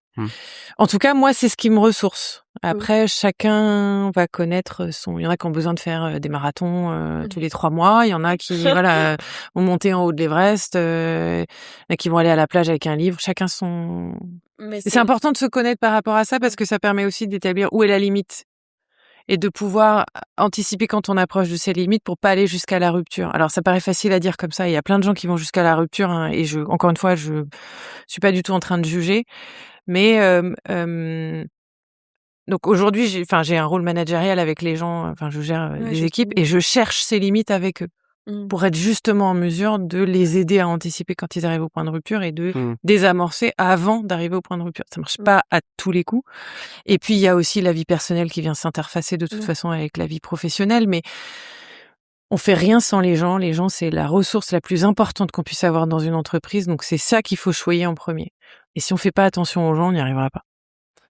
[SPEAKER 5] En tout cas, moi, c'est ce qui me ressource. Après, chacun va connaître il y en a qui ont besoin de faire des marathons tous les 3 mois. Il y en a qui, vont monter en haut de l'Everest. Il y en a qui vont aller à la plage avec un livre. Chacun son... Mais c'est important de se connaître par rapport à ça parce que ça permet aussi d'établir où est la limite et de pouvoir anticiper quand on approche de ces limites pour pas aller jusqu'à la rupture. Alors, ça paraît facile à dire comme ça. Il y a plein de gens qui vont jusqu'à la rupture, hein, et encore une fois, je suis pas du tout en train de juger. Mais donc aujourd'hui, j'ai un rôle managérial avec les gens. Je gère des équipes et je cherche ces limites avec eux pour être justement en mesure de les aider à anticiper quand ils arrivent au point de rupture et de désamorcer avant d'arriver au point de rupture. Ça marche pas à tous les coups. Et puis il y a aussi la vie personnelle qui vient s'interfacer de toute façon avec la vie professionnelle, mais on fait rien sans les gens. Les gens, c'est la ressource la plus importante qu'on puisse avoir dans une entreprise. Donc, c'est ça qu'il faut choyer en premier. Et si on fait pas attention aux gens, on n'y arrivera pas.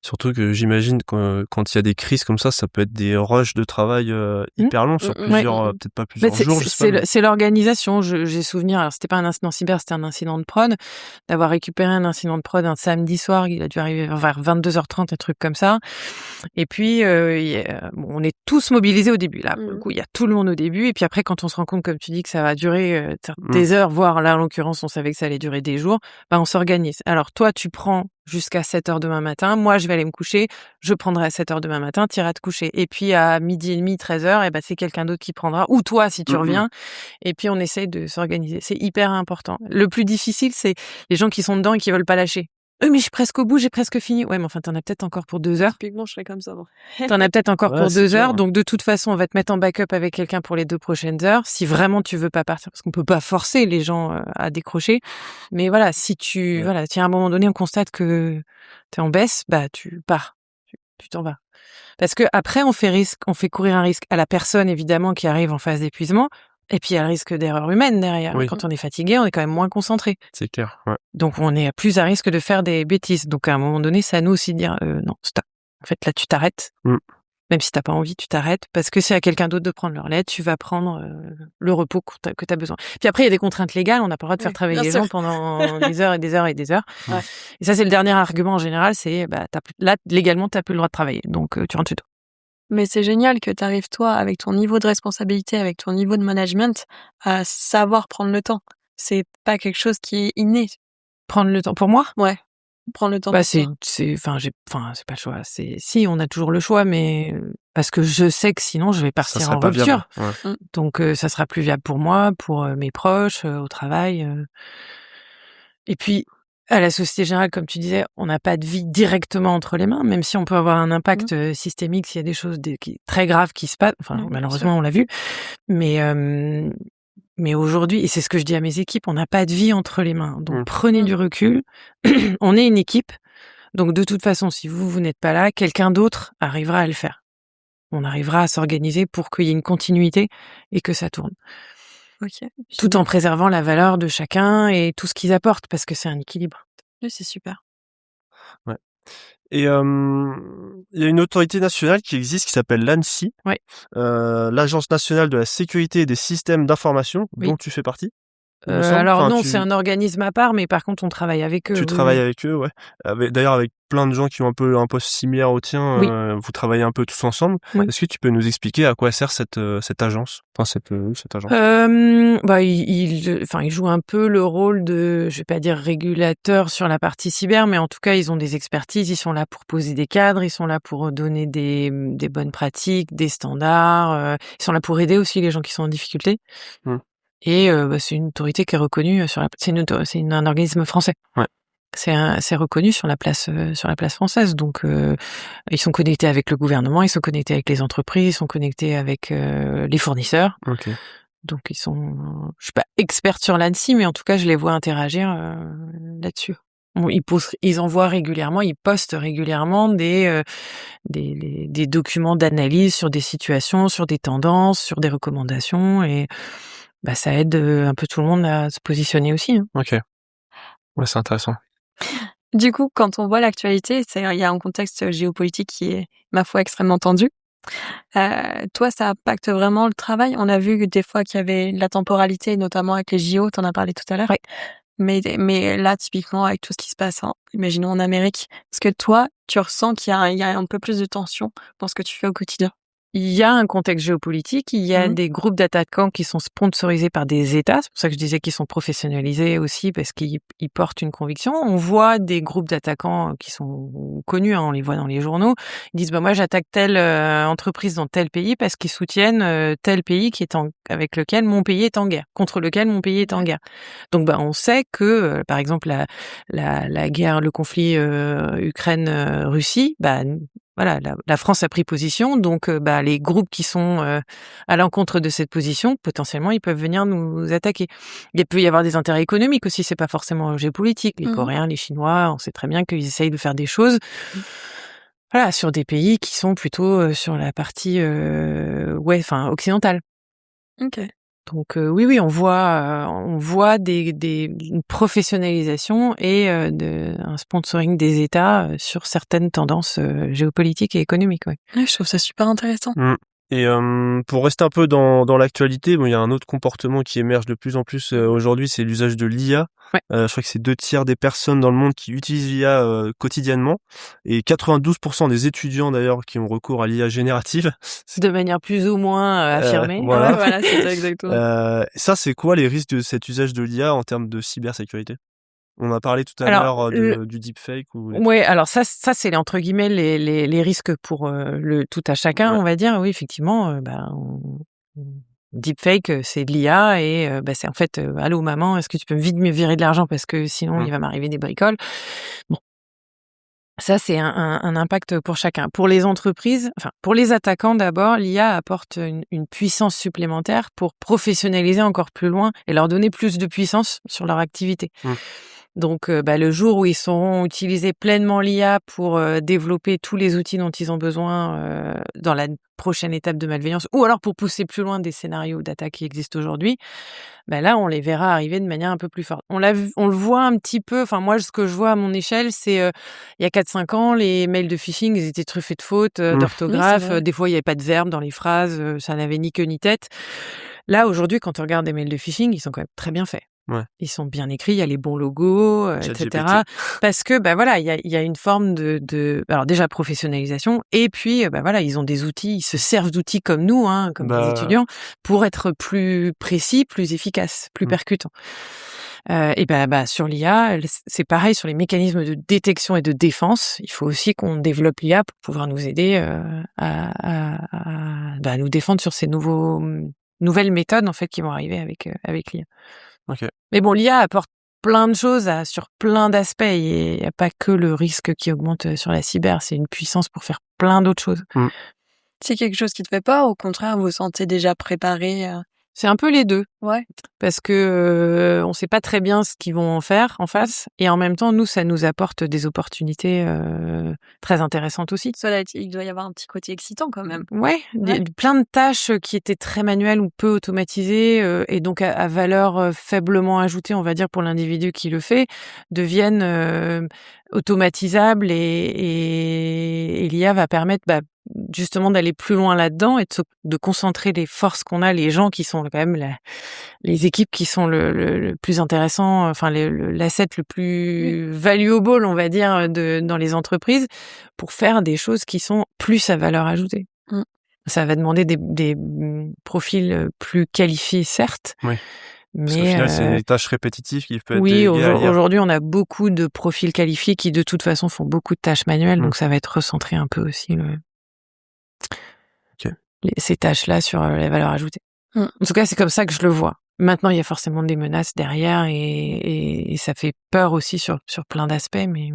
[SPEAKER 3] Surtout que j'imagine que quand il y a des crises comme ça peut être des rushs de travail hyper longs sur plusieurs, peut-être pas plusieurs jours.
[SPEAKER 5] C'est l'organisation. J'ai souvenir, alors c'était pas un incident cyber, c'était un incident de prod, d'avoir récupéré un incident de prod un samedi soir. Il a dû arriver vers 22h30, un truc comme ça. Et puis, on est tous mobilisés au début. Là, pour le coup, il y a tout le monde au début. Et puis après, quand on se rend compte, comme tu dis, que ça va durer des heures, voire là, en l'occurrence, on savait que ça allait durer des jours, on s'organise. Alors toi, tu prends jusqu'à 7h demain matin. Moi, je vais aller me coucher. Je prendrai à 7h demain matin. T'iras te coucher. Et puis, à 12h30, 13h, c'est quelqu'un d'autre qui prendra. Ou toi, si tu reviens. Et puis, on essaye de s'organiser. C'est hyper important. Le plus difficile, c'est les gens qui sont dedans et qui veulent pas lâcher. Mais je suis presque au bout, j'ai presque fini. Ouais, mais enfin, t'en as peut-être encore pour 2 heures.
[SPEAKER 4] Typiquement, je serais comme ça.
[SPEAKER 5] T'en as peut-être encore pour 2 heures. Donc, de toute façon, on va te mettre en backup avec quelqu'un pour les 2 prochaines heures. Si vraiment tu veux pas partir, parce qu'on peut pas forcer les gens à décrocher. Mais voilà, si si à un moment donné, on constate que t'es en baisse, tu pars. Tu t'en vas. Parce que après, on fait courir un risque à la personne, évidemment, qui arrive en phase d'épuisement. Et puis, il y a le risque d'erreur humaine derrière. Oui. Quand on est fatigué, on est quand même moins concentré.
[SPEAKER 3] C'est clair, ouais.
[SPEAKER 5] Donc, on est plus à risque de faire des bêtises. Donc, à un moment donné, c'est à nous aussi de dire non, stop. En fait, là, tu t'arrêtes. Même si t'as pas envie, tu t'arrêtes. Parce que c'est à quelqu'un d'autre de prendre le relais. Tu vas prendre le repos que t'as besoin. Puis après, il y a des contraintes légales. On n'a pas le droit de faire travailler les gens pendant des heures et des heures et des heures. Ouais. Et ça, c'est le dernier argument en général. C'est là, légalement, t'as plus le droit de travailler. Donc, tu rentres chez toi.
[SPEAKER 4] Mais c'est génial que tu arrives, toi, avec ton niveau de responsabilité, avec ton niveau de management, à savoir prendre le temps. c'est pas quelque chose qui est inné.
[SPEAKER 5] Prendre le temps pour moi?
[SPEAKER 4] Ouais. Prendre le temps
[SPEAKER 5] Bah,
[SPEAKER 4] pour
[SPEAKER 5] c'est
[SPEAKER 4] toi.
[SPEAKER 5] c'est c'est pas le choix. Si, on a toujours le choix, mais parce que je sais que sinon je vais
[SPEAKER 3] Ça
[SPEAKER 5] partir
[SPEAKER 3] serait
[SPEAKER 5] en
[SPEAKER 3] pas viable.
[SPEAKER 5] rupture.
[SPEAKER 3] Ouais.
[SPEAKER 5] Donc ça sera plus viable pour moi, pour mes proches, au travail. Et puis, à la Société Générale, comme tu disais, on n'a pas de vie directement entre les mains, même si on peut avoir un impact systémique s'il y a des choses très graves qui se passent. Enfin,
[SPEAKER 4] Bien
[SPEAKER 5] malheureusement,
[SPEAKER 4] sûr.
[SPEAKER 5] on l'a vu. Mais aujourd'hui, et c'est ce que je dis à mes équipes, on n'a pas de vie entre les mains. Donc prenez du recul. On est une équipe. Donc de toute façon, si vous n'êtes pas là, quelqu'un d'autre arrivera à le faire. On arrivera à s'organiser pour qu'il y ait une continuité et que ça tourne.
[SPEAKER 4] OK.
[SPEAKER 5] Tout en préservant la valeur de chacun et tout ce qu'ils apportent, parce que c'est un équilibre.
[SPEAKER 4] Oui, c'est super.
[SPEAKER 3] Ouais. Et il y a une autorité nationale qui existe qui s'appelle l'ANSSI,
[SPEAKER 5] Ouais.
[SPEAKER 3] l'Agence nationale de la sécurité des systèmes d'information,
[SPEAKER 5] Oui.
[SPEAKER 3] dont tu fais partie. il me semble.
[SPEAKER 5] Alors
[SPEAKER 3] Enfin,
[SPEAKER 5] non, c'est un organisme à part, mais par contre, on travaille avec eux.
[SPEAKER 3] Tu
[SPEAKER 5] oui,
[SPEAKER 3] travailles
[SPEAKER 5] oui.
[SPEAKER 3] avec eux, ouais. D'ailleurs, avec plein de gens qui ont un peu un poste similaire au tien,
[SPEAKER 5] Oui.
[SPEAKER 3] vous travaillez un peu tous ensemble.
[SPEAKER 5] Oui.
[SPEAKER 3] Est-ce que tu peux nous expliquer à quoi sert cette agence? Enfin, cette agence.
[SPEAKER 5] Il joue un peu le rôle de, je vais pas dire régulateur sur la partie cyber, mais en tout cas, ils ont des expertises, ils sont là pour poser des cadres, ils sont là pour donner des bonnes pratiques, des standards, ils sont là pour aider aussi les gens qui sont en difficulté. Et c'est une autorité qui est reconnue c'est un organisme français.
[SPEAKER 3] Ouais.
[SPEAKER 5] C'est reconnu sur la place française. Donc ils sont connectés avec le gouvernement, ils sont connectés avec les entreprises, ils sont connectés avec les fournisseurs.
[SPEAKER 3] Ok.
[SPEAKER 5] Donc je suis pas experte sur l'ANSSI, mais en tout cas je les vois interagir là-dessus. Bon, ils envoient régulièrement, ils postent régulièrement des documents d'analyse sur des situations, sur des tendances, sur des recommandations, et ça aide un peu tout le monde à se positionner aussi.
[SPEAKER 3] Ok. Ouais, c'est intéressant.
[SPEAKER 4] Du coup, quand on voit l'actualité, il y a un contexte géopolitique qui est, ma foi, extrêmement tendu. Toi, ça impacte vraiment le travail? On a vu des fois qu'il y avait la temporalité, notamment avec les JO, t'en as parlé tout à l'heure.
[SPEAKER 5] Ouais.
[SPEAKER 4] Mais là, typiquement, avec tout ce qui se passe, imaginons en Amérique, est-ce que toi, tu ressens qu'il y a un peu plus de tension dans ce que tu fais au quotidien?
[SPEAKER 5] Il y a un contexte géopolitique, il y a des groupes d'attaquants qui sont sponsorisés par des États, c'est pour ça que je disais qu'ils sont professionnalisés aussi, parce qu'ils portent une conviction. On voit des groupes d'attaquants qui sont connus, on les voit dans les journaux, ils disent moi j'attaque telle entreprise dans tel pays parce qu'ils soutiennent tel pays avec lequel mon pays est en guerre, contre lequel mon pays est en guerre. Donc on sait que par exemple la guerre, le conflit Ukraine-Russie, voilà, la France a pris position, donc les groupes qui sont à l'encontre de cette position, potentiellement, ils peuvent venir nous attaquer. Il peut y avoir des intérêts économiques aussi, c'est pas forcément géopolitique. Les Coréens, les Chinois, on sait très bien qu'ils essayent de faire des choses, voilà, sur des pays qui sont plutôt sur la partie occidentale.
[SPEAKER 4] Ok.
[SPEAKER 5] Donc oui, on voit une professionnalisation et un sponsoring des États sur certaines tendances géopolitiques et économiques. Ouais.
[SPEAKER 4] Ouais, je trouve ça super intéressant.
[SPEAKER 3] Et pour rester un peu dans l'actualité, il y a un autre comportement qui émerge de plus en plus aujourd'hui, c'est l'usage de l'IA.
[SPEAKER 5] Ouais.
[SPEAKER 3] Je crois que c'est 2/3 des personnes dans le monde qui utilisent l'IA quotidiennement, et 92% des étudiants d'ailleurs qui ont recours à l'IA générative.
[SPEAKER 5] De manière plus ou moins affirmée.
[SPEAKER 3] Voilà.
[SPEAKER 4] Ouais, voilà, c'est ça exactement.
[SPEAKER 3] Ça, c'est quoi les risques de cet usage de l'IA en termes de cybersécurité? On a parlé tout à l'heure du deepfake.
[SPEAKER 5] Ouais, alors ça c'est entre guillemets les risques pour le tout à chacun, on va dire. Oui, effectivement, deepfake, c'est de l'IA et c'est en fait allô maman, est-ce que tu peux vite me virer de l'argent parce que sinon il va m'arriver des bricoles. Bon. Ça, c'est un impact pour chacun. Pour les entreprises, pour les attaquants d'abord, l'IA apporte une puissance supplémentaire pour professionnaliser encore plus loin et leur donner plus de puissance sur leur activité. Donc, le jour où ils sauront utiliser pleinement l'IA pour développer tous les outils dont ils ont besoin dans la prochaine étape de malveillance, ou alors pour pousser plus loin des scénarios d'attaque qui existent aujourd'hui, là, on les verra arriver de manière un peu plus forte. On le voit un petit peu, moi, ce que je vois à mon échelle, c'est il y a 4-5 ans, les mails de phishing, ils étaient truffés de fautes, d'orthographe, des fois, il n'y avait pas de verbe dans les phrases, ça n'avait ni queue ni tête. Là, aujourd'hui, quand on regarde des mails de phishing, ils sont quand même très bien faits.
[SPEAKER 3] Ouais.
[SPEAKER 5] Ils sont bien écrits, il y a les bons logos, etc. Parce que voilà, il y a une forme de alors déjà professionnalisation, et puis voilà, ils ont des outils, ils se servent d'outils comme nous, comme des étudiants, pour être plus précis, plus efficaces, plus percutants. Et sur l'IA, c'est pareil sur les mécanismes de détection et de défense. Il faut aussi qu'on développe l'IA pour pouvoir nous aider à nous défendre sur ces nouvelles méthodes en fait qui vont arriver avec l'IA.
[SPEAKER 3] Okay.
[SPEAKER 5] Mais bon, l'IA apporte plein de choses sur plein d'aspects. Il n'y a pas que le risque qui augmente sur la cyber, c'est une puissance pour faire plein d'autres choses.
[SPEAKER 4] C'est quelque chose qui te fait peur, au contraire, vous vous sentez déjà préparé
[SPEAKER 5] C'est un peu les deux.
[SPEAKER 4] Ouais.
[SPEAKER 5] Parce que on sait pas très bien ce qu'ils vont en faire en face, et en même temps, nous, ça nous apporte des opportunités très intéressantes aussi.
[SPEAKER 4] Cela dit, il doit y avoir un petit côté excitant quand même.
[SPEAKER 5] Ouais. Plein de tâches qui étaient très manuelles ou peu automatisées, et donc à valeur faiblement ajoutée, on va dire, pour l'individu qui le fait, deviennent automatisables, et l'IA va permettre justement d'aller plus loin là-dedans et de concentrer les forces qu'on a, les gens qui sont quand même les équipes qui sont le plus intéressant, enfin l'asset le plus valuable, on va dire, dans les entreprises, pour faire des choses qui sont plus à valeur ajoutée. Ça va demander des profils plus qualifiés, certes.
[SPEAKER 3] Oui.
[SPEAKER 5] Mais
[SPEAKER 3] parce qu'au final, c'est des tâches répétitives qui peuvent être
[SPEAKER 5] oui,
[SPEAKER 3] déléguées à l'IA.
[SPEAKER 5] aujourd'hui, on a beaucoup de profils qualifiés qui, de toute façon, font beaucoup de tâches manuelles, donc ça va être recentré un peu aussi ces tâches-là sur la valeur ajoutée. En tout cas, c'est comme ça que je le vois. Maintenant, il y a forcément des menaces derrière, et ça fait peur aussi sur plein d'aspects, mais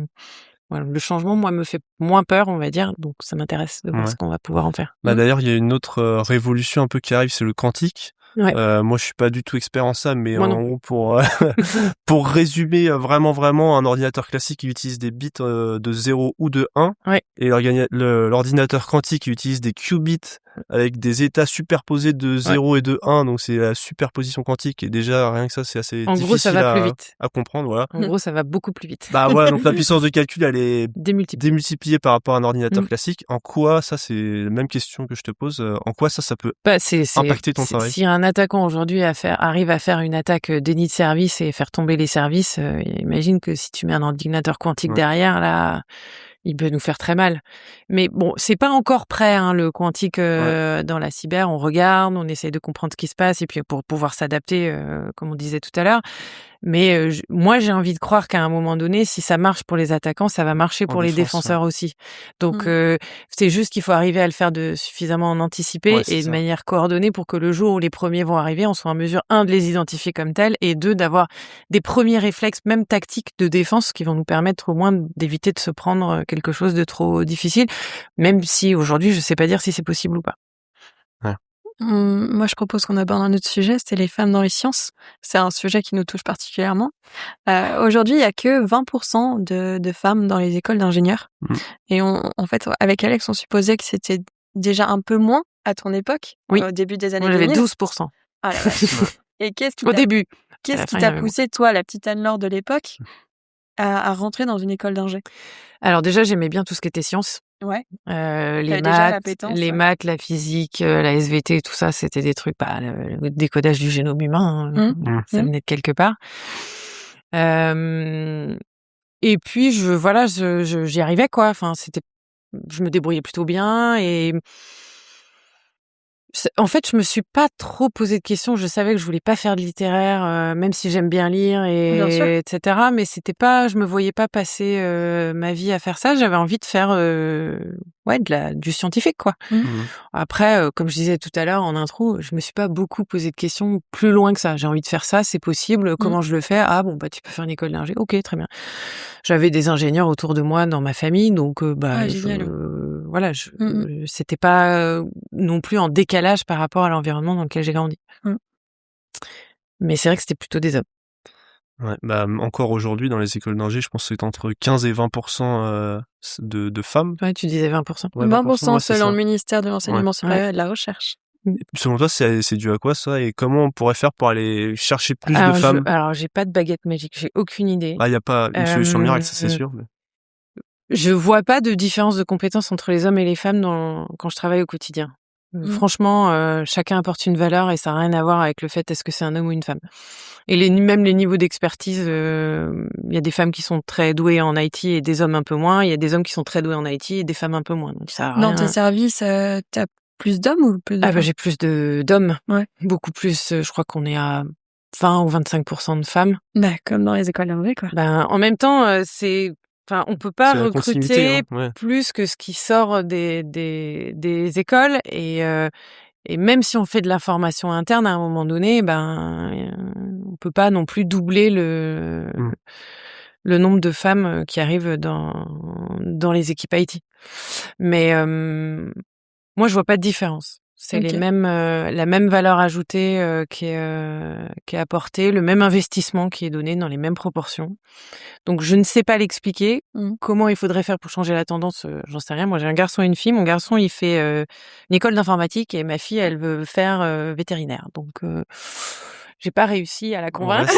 [SPEAKER 5] voilà, le changement, moi, me fait moins peur, on va dire, donc ça m'intéresse de voir ce qu'on va pouvoir en faire.
[SPEAKER 3] D'ailleurs, il y a une autre révolution un peu qui arrive, c'est le quantique.
[SPEAKER 5] Ouais.
[SPEAKER 3] Moi, je suis pas du tout expert en ça, mais en gros, pour résumer vraiment, un ordinateur classique, il utilise des bits de 0 ou de 1.
[SPEAKER 5] Ouais.
[SPEAKER 3] Et l'ordinateur quantique, il utilise des qubits avec des états superposés de 0 et de 1. Donc, c'est la superposition quantique. Et déjà, rien que ça, c'est assez difficile
[SPEAKER 5] gros, ça va plus vite.
[SPEAKER 3] À comprendre. Voilà.
[SPEAKER 5] En gros, ça va beaucoup plus vite.
[SPEAKER 3] Voilà, donc la puissance de calcul, elle est
[SPEAKER 5] démultipliée
[SPEAKER 3] par rapport à un ordinateur classique. En quoi, ça, c'est la même question que je te pose, en quoi ça peut impacter ton travail?
[SPEAKER 5] Si un attaquant aujourd'hui arrive à faire une attaque déni de service et faire tomber les services, imagine que si tu mets un ordinateur quantique derrière, là, il peut nous faire très mal. Mais bon, c'est pas encore prêt, le quantique dans la cyber. On regarde, on essaye de comprendre ce qui se passe, et puis pour pouvoir s'adapter, comme on disait tout à l'heure. Mais moi, j'ai envie de croire qu'à un moment donné, si ça marche pour les attaquants, ça va marcher pour les défenseurs aussi. Donc, c'est juste qu'il faut arriver à le faire suffisamment en anticipé et de manière coordonnée pour que le jour où les premiers vont arriver, on soit en mesure, de les identifier comme tels, et d'avoir des premiers réflexes, même tactiques de défense, qui vont nous permettre au moins d'éviter de se prendre quelque chose de trop difficile, même si aujourd'hui, je sais pas dire si c'est possible ou pas.
[SPEAKER 4] Moi, je propose qu'on aborde un autre sujet, c'est les femmes dans les sciences. C'est un sujet qui nous touche particulièrement. Aujourd'hui, il y a que 20% de femmes dans les écoles d'ingénieurs. Et en fait, avec Alex, on supposait que c'était déjà un peu moins à ton époque, au début des années 2000.
[SPEAKER 5] J'avais 12%.
[SPEAKER 4] Ah la vache. Et qu'est-ce qui t'a poussé, toi, la petite Anne-Laure de l'époque, à rentrer dans une école d'ingé?
[SPEAKER 5] Alors déjà, j'aimais bien tout ce qui était sciences.
[SPEAKER 4] Ouais.
[SPEAKER 5] Les maths, la physique, la SVT, tout ça, c'était des trucs, le décodage du génome humain, ça venait de quelque part. Et puis j'y arrivais, quoi. Enfin, je me débrouillais plutôt bien, et en fait, je me suis pas trop posé de questions. Je savais que je voulais pas faire de littéraire, même si j'aime bien lire etc. Mais c'était pas, je me voyais pas passer ma vie à faire ça. J'avais envie de faire, du scientifique, quoi. Après, comme je disais tout à l'heure en intro, je me suis pas beaucoup posé de questions plus loin que ça. J'ai envie de faire ça, c'est possible. Comment je le fais? Ah bon, tu peux faire une école d'ingé. Ok, très bien. J'avais des ingénieurs autour de moi dans ma famille, donc c'était pas non plus en décalage par rapport à l'environnement dans lequel j'ai grandi. Mais c'est vrai que c'était plutôt des hommes.
[SPEAKER 3] Ouais, encore aujourd'hui, dans les écoles d'ingé, je pense que c'est entre 15 et 20% de femmes.
[SPEAKER 5] Ouais, tu disais 20%.
[SPEAKER 4] Ouais, 20% selon le ministère de l'Enseignement supérieur et de la Recherche.
[SPEAKER 3] Selon toi, c'est dû à quoi, ça? Et comment on pourrait faire pour aller chercher plus de femmes?
[SPEAKER 5] Alors, j'ai pas de baguette magique, j'ai aucune idée.
[SPEAKER 3] Il n'y a pas une solution miracle, ça c'est sûr. Mais...
[SPEAKER 5] Je vois pas de différence de compétences entre les hommes et les femmes quand je travaille au quotidien. Franchement, chacun apporte une valeur et ça n'a rien à voir avec le fait est-ce que c'est un homme ou une femme. Et même les niveaux d'expertise, il y a des femmes qui sont très douées en IT et des hommes un peu moins. Il y a des hommes qui sont très doués en IT et des femmes un peu moins. Donc ça a
[SPEAKER 4] Dans
[SPEAKER 5] rien...
[SPEAKER 4] tes services, t'as plus d'hommes ou plus de femmes?
[SPEAKER 5] j'ai plus d'hommes.
[SPEAKER 4] Ouais.
[SPEAKER 5] Beaucoup plus. Je crois qu'on est à 20 ou 25% de femmes.
[SPEAKER 4] Comme dans les écoles d'ingé, quoi.
[SPEAKER 5] En même temps, on peut pas
[SPEAKER 3] C'est la continuité,
[SPEAKER 5] recruter plus que ce qui sort des écoles et même si on fait de la formation interne, à un moment donné, on peut pas non plus doubler le nombre de femmes qui arrivent dans les équipes IT. Mais moi, je vois pas de différence. C'est
[SPEAKER 4] Ok.
[SPEAKER 5] la même valeur ajoutée qui est apportée, le même investissement qui est donné dans les mêmes proportions. Donc, je ne sais pas l'expliquer. Comment il faudrait faire pour changer la tendance, j'en sais rien. Moi, j'ai un garçon et une fille. Mon garçon, il fait une école d'informatique et ma fille, elle veut faire vétérinaire. Donc, j'ai pas réussi à la convaincre.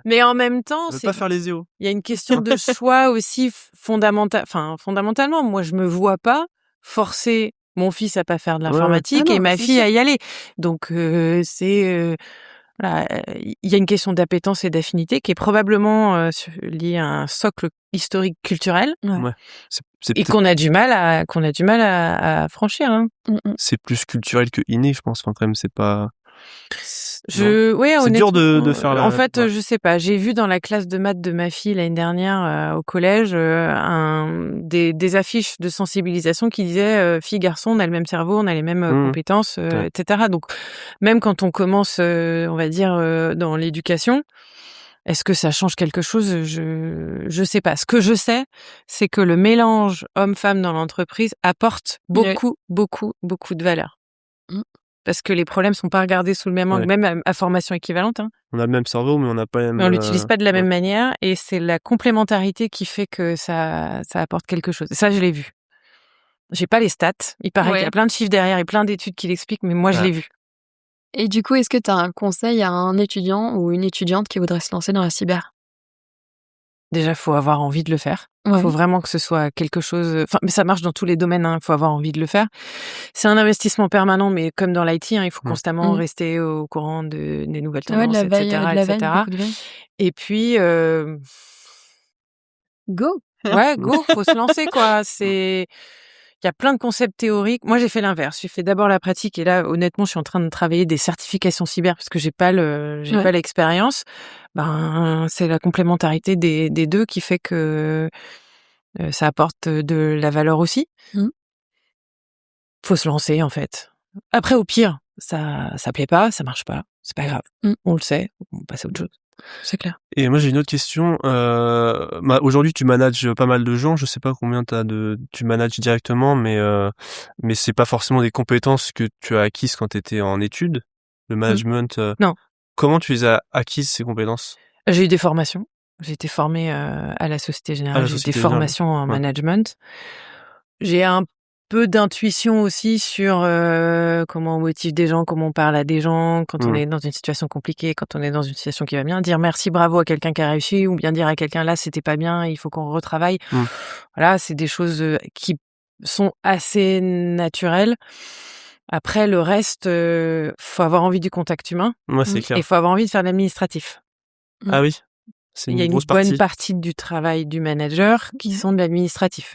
[SPEAKER 5] Mais en même temps,
[SPEAKER 3] elle veut pas faire les EO.
[SPEAKER 5] il y a une question de choix aussi fondamentalement. Moi, je me vois pas forcer mon fils à pas faire de l'informatique et ma fille à y aller. Donc, il y a une question d'appétence et d'affinité qui est probablement liée à un socle historique culturel et qu'on a du mal à franchir. Hein.
[SPEAKER 3] C'est plus culturel que inné, je pense. Enfin, quand même, c'est pas...
[SPEAKER 5] C'est
[SPEAKER 3] dur de faire la...
[SPEAKER 5] En fait, je sais pas. J'ai vu dans la classe de maths de ma fille l'année dernière au collège des affiches de sensibilisation qui disaient filles, garçons, on a le même cerveau, on a les mêmes compétences, etc. Donc, même quand on commence, on va dire, dans l'éducation, est-ce que ça change quelque chose? Je sais pas. Ce que je sais, c'est que le mélange homme-femme dans l'entreprise apporte beaucoup de valeur. Parce que les problèmes sont pas regardés sous le même angle, même à formation équivalente. Hein.
[SPEAKER 3] On a le même cerveau, mais on n'a pas les mêmes...
[SPEAKER 5] Mais on l'utilise pas de la même manière, et c'est la complémentarité qui fait que ça apporte quelque chose. Et ça, je l'ai vu. J'ai pas les stats. Il paraît qu'il y a plein de chiffres derrière et plein d'études qui l'expliquent, mais moi, je l'ai vu.
[SPEAKER 4] Et du coup, est-ce que tu as un conseil à un étudiant ou une étudiante qui voudrait se lancer dans la cyber?
[SPEAKER 5] Déjà, faut avoir envie de le faire. Faut vraiment que ce soit quelque chose... mais ça marche dans tous les domaines, hein. Faut avoir envie de le faire. C'est un investissement permanent, mais comme dans l'IT, hein, il faut constamment rester au courant des nouvelles tendances, etc. Et puis...
[SPEAKER 4] Go!
[SPEAKER 5] Ouais, go, faut se lancer, quoi. Il y a plein de concepts théoriques. Moi, j'ai fait l'inverse. J'ai fait d'abord la pratique et là, honnêtement, je suis en train de travailler des certifications cyber parce que j'ai pas l'expérience. C'est la complémentarité des deux qui fait que ça apporte de la valeur aussi. Faut se lancer, en fait. Après, au pire, ça plaît pas, ça marche pas. C'est pas grave. On le sait. On passe à autre chose. C'est clair.
[SPEAKER 3] Et moi, j'ai une autre question. Aujourd'hui, tu manages pas mal de gens. Je sais pas combien tu manages directement, mais c'est pas forcément des compétences que tu as acquises quand tu étais en études. Le management.
[SPEAKER 5] Non.
[SPEAKER 3] Comment tu les as acquises, ces compétences?
[SPEAKER 5] J'ai eu des formations. J'ai été formée à la Société Générale. J'ai eu des formations en management. J'ai un peu d'intuition aussi sur comment on motive des gens, comment on parle à des gens quand on est dans une situation compliquée, quand on est dans une situation qui va bien, dire merci, bravo à quelqu'un qui a réussi, ou bien dire à quelqu'un là c'était pas bien, il faut qu'on retravaille. Voilà, c'est des choses qui sont assez naturelles. Après le reste, faut avoir envie du contact humain.
[SPEAKER 3] C'est clair.
[SPEAKER 5] Et faut avoir envie de faire de l'administratif.
[SPEAKER 3] Ah oui.
[SPEAKER 5] Il y a une bonne partie du travail du manager qui sont de l'administratif.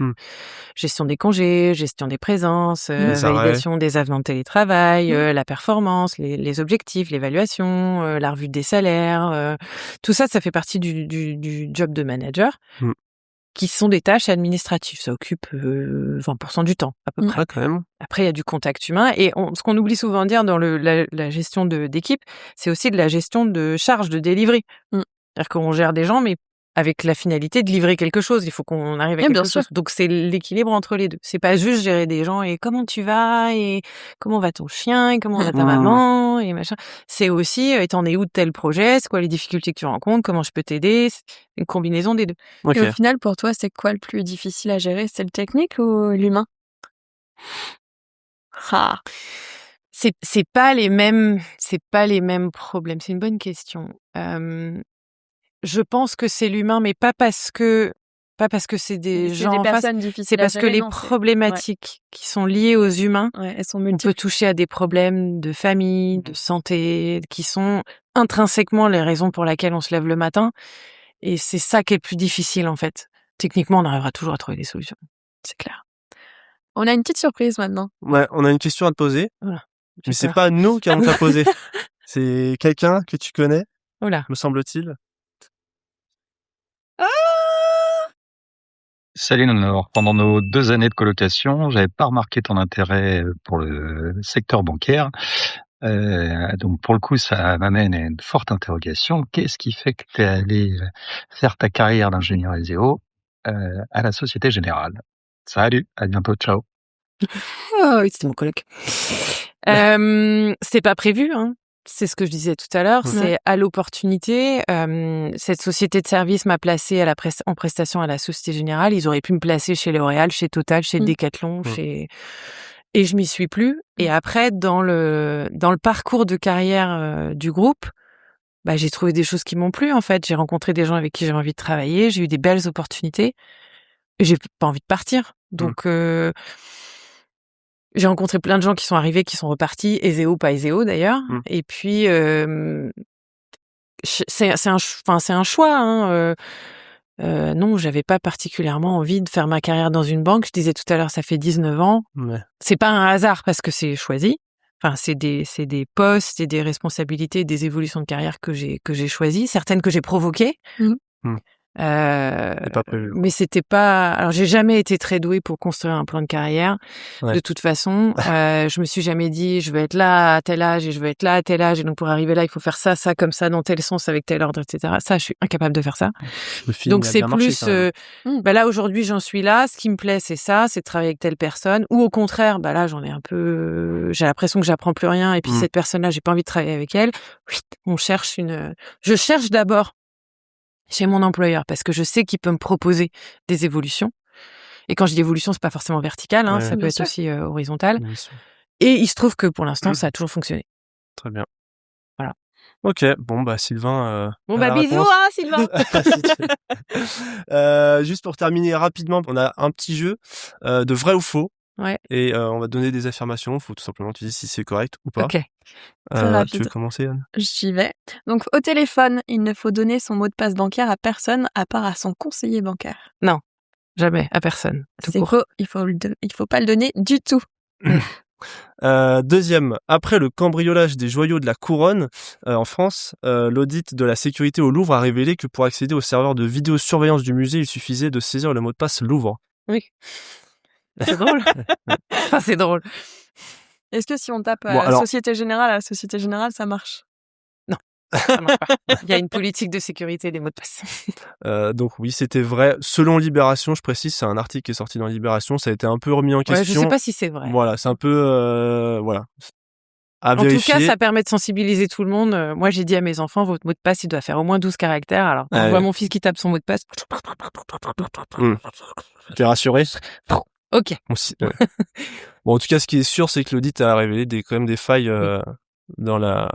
[SPEAKER 5] Gestion des congés, gestion des présences, validation des avenants de télétravail, la performance, les objectifs, l'évaluation, la revue des salaires. Tout ça, ça fait partie du job de manager qui sont des tâches administratives. Ça occupe 20% du temps, à peu près.
[SPEAKER 3] Quand même.
[SPEAKER 5] Après, il y a du contact humain. Et ce qu'on oublie souvent de dire dans la gestion d'équipe, c'est aussi de la gestion de charge, de delivery. C'est-à-dire qu'on gère des gens, mais avec la finalité de livrer quelque chose. Il faut qu'on arrive à quelque chose. Donc, c'est l'équilibre entre les deux. C'est pas juste gérer des gens et comment tu vas et comment va ton chien et comment va ta maman et machin. C'est aussi, t'en es où de tel projet? C'est quoi les difficultés que tu rencontres? Comment je peux t'aider? C'est une combinaison des deux.
[SPEAKER 4] Et au final, pour toi, c'est quoi le plus difficile à gérer? C'est le technique ou l'humain?
[SPEAKER 5] C'est pas les mêmes problèmes. C'est une bonne question. Je pense que c'est l'humain, mais pas parce que Pas parce que c'est des gens
[SPEAKER 4] des
[SPEAKER 5] en face,
[SPEAKER 4] personnes difficiles
[SPEAKER 5] c'est parce
[SPEAKER 4] à
[SPEAKER 5] que
[SPEAKER 4] gérer,
[SPEAKER 5] les
[SPEAKER 4] non,
[SPEAKER 5] problématiques qui sont liées aux humains,
[SPEAKER 4] elles sont
[SPEAKER 5] on
[SPEAKER 4] multiples.
[SPEAKER 5] peut toucher à des problèmes de famille, de santé, qui sont intrinsèquement les raisons pour lesquelles on se lève le matin. Et c'est ça qui est le plus difficile, en fait. Techniquement, on arrivera toujours à trouver des solutions. C'est clair.
[SPEAKER 4] On a une petite surprise maintenant.
[SPEAKER 3] Ouais, on a une question à te poser.
[SPEAKER 5] Voilà.
[SPEAKER 3] Mais c'est pas nous qui allons te la poser. C'est quelqu'un que tu connais,
[SPEAKER 5] Voilà.
[SPEAKER 3] me semble-t-il.
[SPEAKER 6] Salut Nonor. Pendant nos 2 années de colocation, j'avais pas remarqué ton intérêt pour le secteur bancaire. Donc pour le coup, ça m'amène à une forte interrogation. Qu'est-ce qui fait que tu es allé faire ta carrière d'ingénieur SEO à la Société Générale? Salut, à bientôt, ciao.
[SPEAKER 5] Oh, oui, c'était mon collègue. C'était pas prévu, hein. C'est ce que je disais tout à l'heure.
[SPEAKER 3] Ouais.
[SPEAKER 5] C'est à l'opportunité. Cette société de service m'a placée en prestation à la Société Générale. Ils auraient pu me placer chez L'Oréal, chez Total, chez Decathlon, et je m'y suis plus. Et après, dans le parcours de carrière du groupe, j'ai trouvé des choses qui m'ont plu, en fait. J'ai rencontré des gens avec qui j'ai envie de travailler. J'ai eu des belles opportunités. Et j'ai pas envie de partir. Donc, j'ai rencontré plein de gens qui sont arrivés, qui sont repartis, Ezeo, pas Ezeo d'ailleurs. Et puis, c'est un choix. Hein. Non, j'avais pas particulièrement envie de faire ma carrière dans une banque. Je disais tout à l'heure, ça fait 19 ans.
[SPEAKER 3] Ouais.
[SPEAKER 5] C'est pas un hasard parce que c'est choisi. Enfin, c'est des postes et des responsabilités, des évolutions de carrière que j'ai choisies, certaines que j'ai provoquées.
[SPEAKER 3] C'est pas prévu.
[SPEAKER 5] Mais c'était pas. Alors, j'ai jamais été très douée pour construire un plan de carrière.
[SPEAKER 3] Ouais.
[SPEAKER 5] De toute façon, je me suis jamais dit je vais être là à tel âge et je vais être là à tel âge et donc pour arriver là, il faut faire ça, comme ça, dans tel sens, avec tel ordre, etc. Ça, je suis incapable de faire ça. Donc c'est plus. Là aujourd'hui, j'en suis là. Ce qui me plaît, c'est ça, c'est de travailler avec telle personne. Ou au contraire, là, j'en ai un peu. J'ai l'impression que j'apprends plus rien et puis cette personne-là, j'ai pas envie de travailler avec elle. Je cherche d'abord chez mon employeur parce que je sais qu'il peut me proposer des évolutions. Et quand je dis évolution, c'est pas forcément vertical, hein, ça peut être aussi horizontal. Et il se trouve que pour l'instant, ça a toujours fonctionné.
[SPEAKER 3] Très bien.
[SPEAKER 5] Voilà.
[SPEAKER 3] Ok, bon Sylvain.
[SPEAKER 5] Bisous, hein, Sylvain.
[SPEAKER 3] Juste pour terminer rapidement, on a un petit jeu de vrai ou faux.
[SPEAKER 5] Ouais.
[SPEAKER 3] Et on va donner des affirmations. Faut tout simplement tu dis si c'est correct ou pas.
[SPEAKER 5] Ok.
[SPEAKER 3] Tu veux commencer, Anne?
[SPEAKER 4] J'y vais. Donc, au téléphone, il ne faut donner son mot de passe bancaire à personne à part à son conseiller bancaire.
[SPEAKER 5] Non, jamais, à personne.
[SPEAKER 4] C'est faux. Il faut pas le donner du tout.
[SPEAKER 3] Deuxième, après le cambriolage des joyaux de la couronne en France, l'audit de la sécurité au Louvre a révélé que pour accéder au serveur de vidéosurveillance du musée, il suffisait de saisir le mot de passe Louvre.
[SPEAKER 5] Oui. C'est drôle. Enfin, c'est drôle.
[SPEAKER 4] Est-ce que si on tape Société Générale à la Société Générale, ça marche?
[SPEAKER 5] Non, ça marche pas. Il y a une politique de sécurité des mots de passe.
[SPEAKER 3] Donc oui, c'était vrai. Selon Libération, je précise, c'est un article qui est sorti dans Libération, ça a été un peu remis en question.
[SPEAKER 5] Je sais pas si c'est vrai.
[SPEAKER 3] Voilà, c'est un peu... à
[SPEAKER 5] en
[SPEAKER 3] vérifier.
[SPEAKER 5] tout cas, ça permet de sensibiliser tout le monde. Moi, j'ai dit à mes enfants, votre mot de passe, il doit faire au moins 12 caractères. Alors, quand je vois mon fils qui tape son mot de passe...
[SPEAKER 3] T'es rassuré?
[SPEAKER 5] Ok.
[SPEAKER 3] Bon, en tout cas, ce qui est sûr, c'est que l'audit a révélé quand même des failles dans la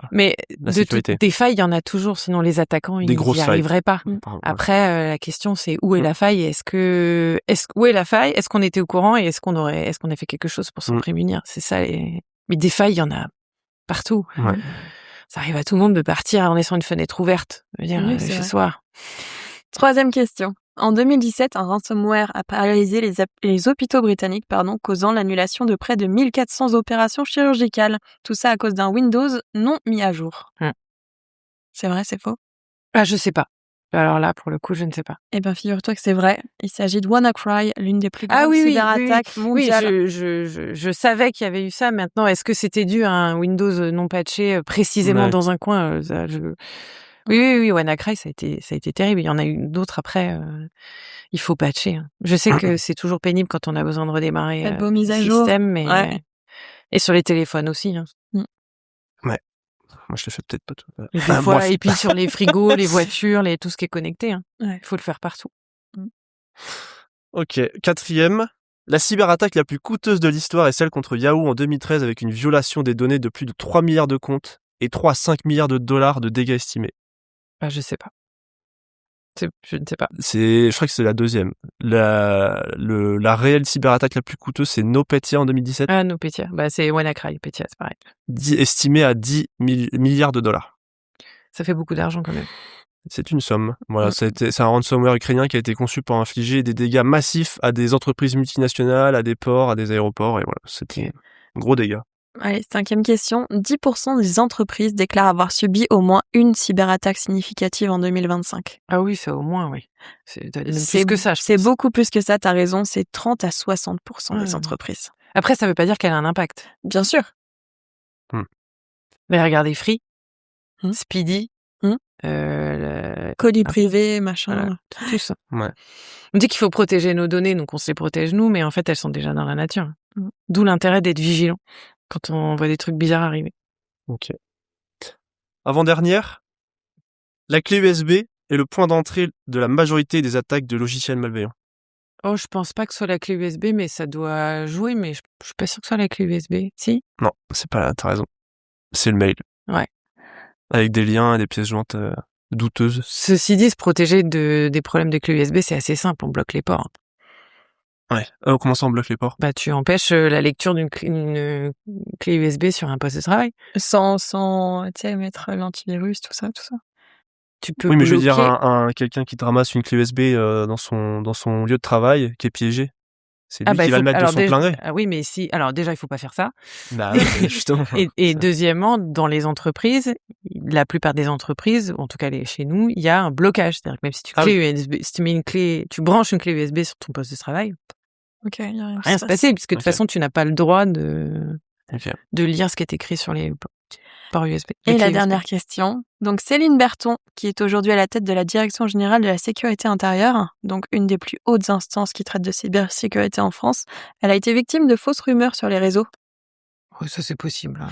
[SPEAKER 3] sécurité.
[SPEAKER 5] Des failles, il y en a toujours, sinon les attaquants, ils n'y arriveraient pas. Après, la question, c'est où est la faille? Où est la faille? Est-ce qu'on était au courant et est-ce qu'on a fait quelque chose pour s'en prémunir? C'est ça. Mais des failles, il y en a partout.
[SPEAKER 3] Ouais.
[SPEAKER 5] Ça arrive à tout le monde de partir en laissant une fenêtre ouverte. Je veux dire, chez soi.
[SPEAKER 4] Troisième question. En 2017, un ransomware a paralysé les hôpitaux britanniques, causant l'annulation de près de 1400 opérations chirurgicales. Tout ça à cause d'un Windows non mis à jour. C'est vrai, c'est faux?
[SPEAKER 5] Je sais pas. Alors là, pour le coup, je ne sais pas.
[SPEAKER 4] Eh bien, figure-toi que c'est vrai. Il s'agit de WannaCry, l'une des plus grandes cyberattaques mondiales.
[SPEAKER 5] Oui, je savais qu'il y avait eu ça. Maintenant, est-ce que c'était dû à un Windows non patché précisément dans un coin? Oui, WannaCry, ça a été terrible. Il y en a eu d'autres après. Il faut patcher. Hein. Je sais que c'est toujours pénible quand on a besoin de redémarrer
[SPEAKER 4] le
[SPEAKER 5] système, mais et sur les téléphones aussi. Hein.
[SPEAKER 3] Ouais. Moi, je le fais peut-être pas tout.
[SPEAKER 5] Des fois, et puis sur les frigos, les voitures, tout ce qui est connecté. Hein. Il faut le faire partout.
[SPEAKER 3] Ok. Quatrième. La cyberattaque la plus coûteuse de l'histoire est celle contre Yahoo en 2013 avec une violation des données de plus de 3 milliards de comptes et 3 à 5 milliards de dollars de dégâts estimés.
[SPEAKER 5] Je sais pas. Je ne sais pas.
[SPEAKER 3] Je crois que c'est la deuxième. La réelle cyberattaque la plus coûteuse, c'est NotPetya en 2017.
[SPEAKER 5] Ah, NotPetya. Bah, c'est WannaCry, Petya, c'est pareil.
[SPEAKER 3] Estimé à 10 milliards de dollars.
[SPEAKER 5] Ça fait beaucoup d'argent quand même.
[SPEAKER 3] C'est une somme. Voilà, c'est un ransomware ukrainien qui a été conçu pour infliger des dégâts massifs à des entreprises multinationales, à des ports, à des aéroports, et voilà, c'était un gros dégât.
[SPEAKER 4] Allez, 5e question. 10% des entreprises déclarent avoir subi au moins une cyberattaque significative en 2025.
[SPEAKER 5] Ah oui, ça au moins, oui. C'est plus que ça.
[SPEAKER 4] C'est beaucoup plus que ça, t'as raison. C'est 30 à 60% des entreprises.
[SPEAKER 5] Après, ça veut pas dire qu'elle a un impact.
[SPEAKER 4] Bien sûr.
[SPEAKER 5] Mais regardez Free, Speedy,
[SPEAKER 4] colis privé, machin.
[SPEAKER 5] Voilà, tout ça.
[SPEAKER 3] Ouais.
[SPEAKER 5] On dit qu'il faut protéger nos données, donc on se les protège nous, mais en fait, elles sont déjà dans la nature. D'où l'intérêt d'être vigilant quand on voit des trucs bizarres arriver.
[SPEAKER 3] Ok. Avant-dernière, la clé USB est le point d'entrée de la majorité des attaques de logiciels malveillants.
[SPEAKER 5] Oh, je pense pas que ce soit la clé USB, mais ça doit jouer, mais je suis pas sûre que ce soit la clé USB. Si?
[SPEAKER 3] Non, c'est pas là, t'as raison. C'est le mail.
[SPEAKER 5] Ouais.
[SPEAKER 3] Avec des liens et des pièces jointes douteuses.
[SPEAKER 5] Ceci dit, se protéger des problèmes de clé USB, c'est assez simple, on bloque les ports.
[SPEAKER 3] Ouais. Comment ça on bloque les ports?
[SPEAKER 5] Bah, tu empêches la lecture d'une clé USB sur un poste de travail.
[SPEAKER 4] Sans tu sais, mettre l'antivirus, tout ça.
[SPEAKER 5] Tu peux
[SPEAKER 3] oui, mais
[SPEAKER 5] bloquer...
[SPEAKER 3] je veux dire, quelqu'un qui te ramasse une clé USB dans son lieu de travail, qui est piégé, c'est lui qui va le mettre de son plein gré.
[SPEAKER 5] Ah oui, mais si... Alors déjà, il faut pas faire ça.
[SPEAKER 3] Bah, justement.
[SPEAKER 5] et deuxièmement, dans les entreprises, la plupart des entreprises, en tout cas chez nous, il y a un blocage. C'est-à-dire que même si tu branches une clé USB sur ton poste de travail,
[SPEAKER 4] y a
[SPEAKER 5] rien se passer, puisque de toute façon, tu n'as pas le droit de lire ce qui est écrit sur les ports USB.
[SPEAKER 4] Et la dernière question. Donc, Céline Berton, qui est aujourd'hui à la tête de la Direction générale de la sécurité intérieure, donc une des plus hautes instances qui traite de cybersécurité en France, elle a été victime de fausses rumeurs sur les réseaux.
[SPEAKER 5] Oui, ça c'est possible. Hein.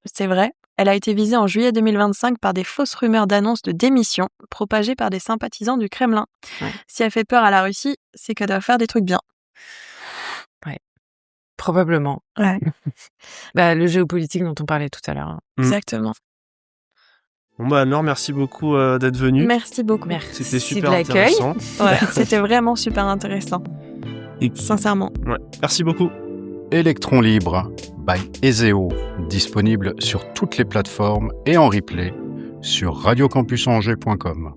[SPEAKER 4] C'est vrai. Elle a été visée en juillet 2025 par des fausses rumeurs d'annonces de démission propagées par des sympathisants du Kremlin. Ouais. Si elle fait peur à la Russie, c'est qu'elle doit faire des trucs bien.
[SPEAKER 5] Ouais. Probablement.
[SPEAKER 4] Ouais.
[SPEAKER 5] Le géopolitique dont on parlait tout à l'heure. Hein.
[SPEAKER 4] Exactement.
[SPEAKER 3] Bon bah Anne-Laure, merci beaucoup d'être venue.
[SPEAKER 4] Merci beaucoup.
[SPEAKER 5] Merci.
[SPEAKER 3] C'était super intéressant.
[SPEAKER 4] Ouais, c'était vraiment super intéressant. Sincèrement.
[SPEAKER 3] Ouais. Merci beaucoup.
[SPEAKER 2] Électron libre by Ezeo, disponible sur toutes les plateformes et en replay sur radiocampusangers.com.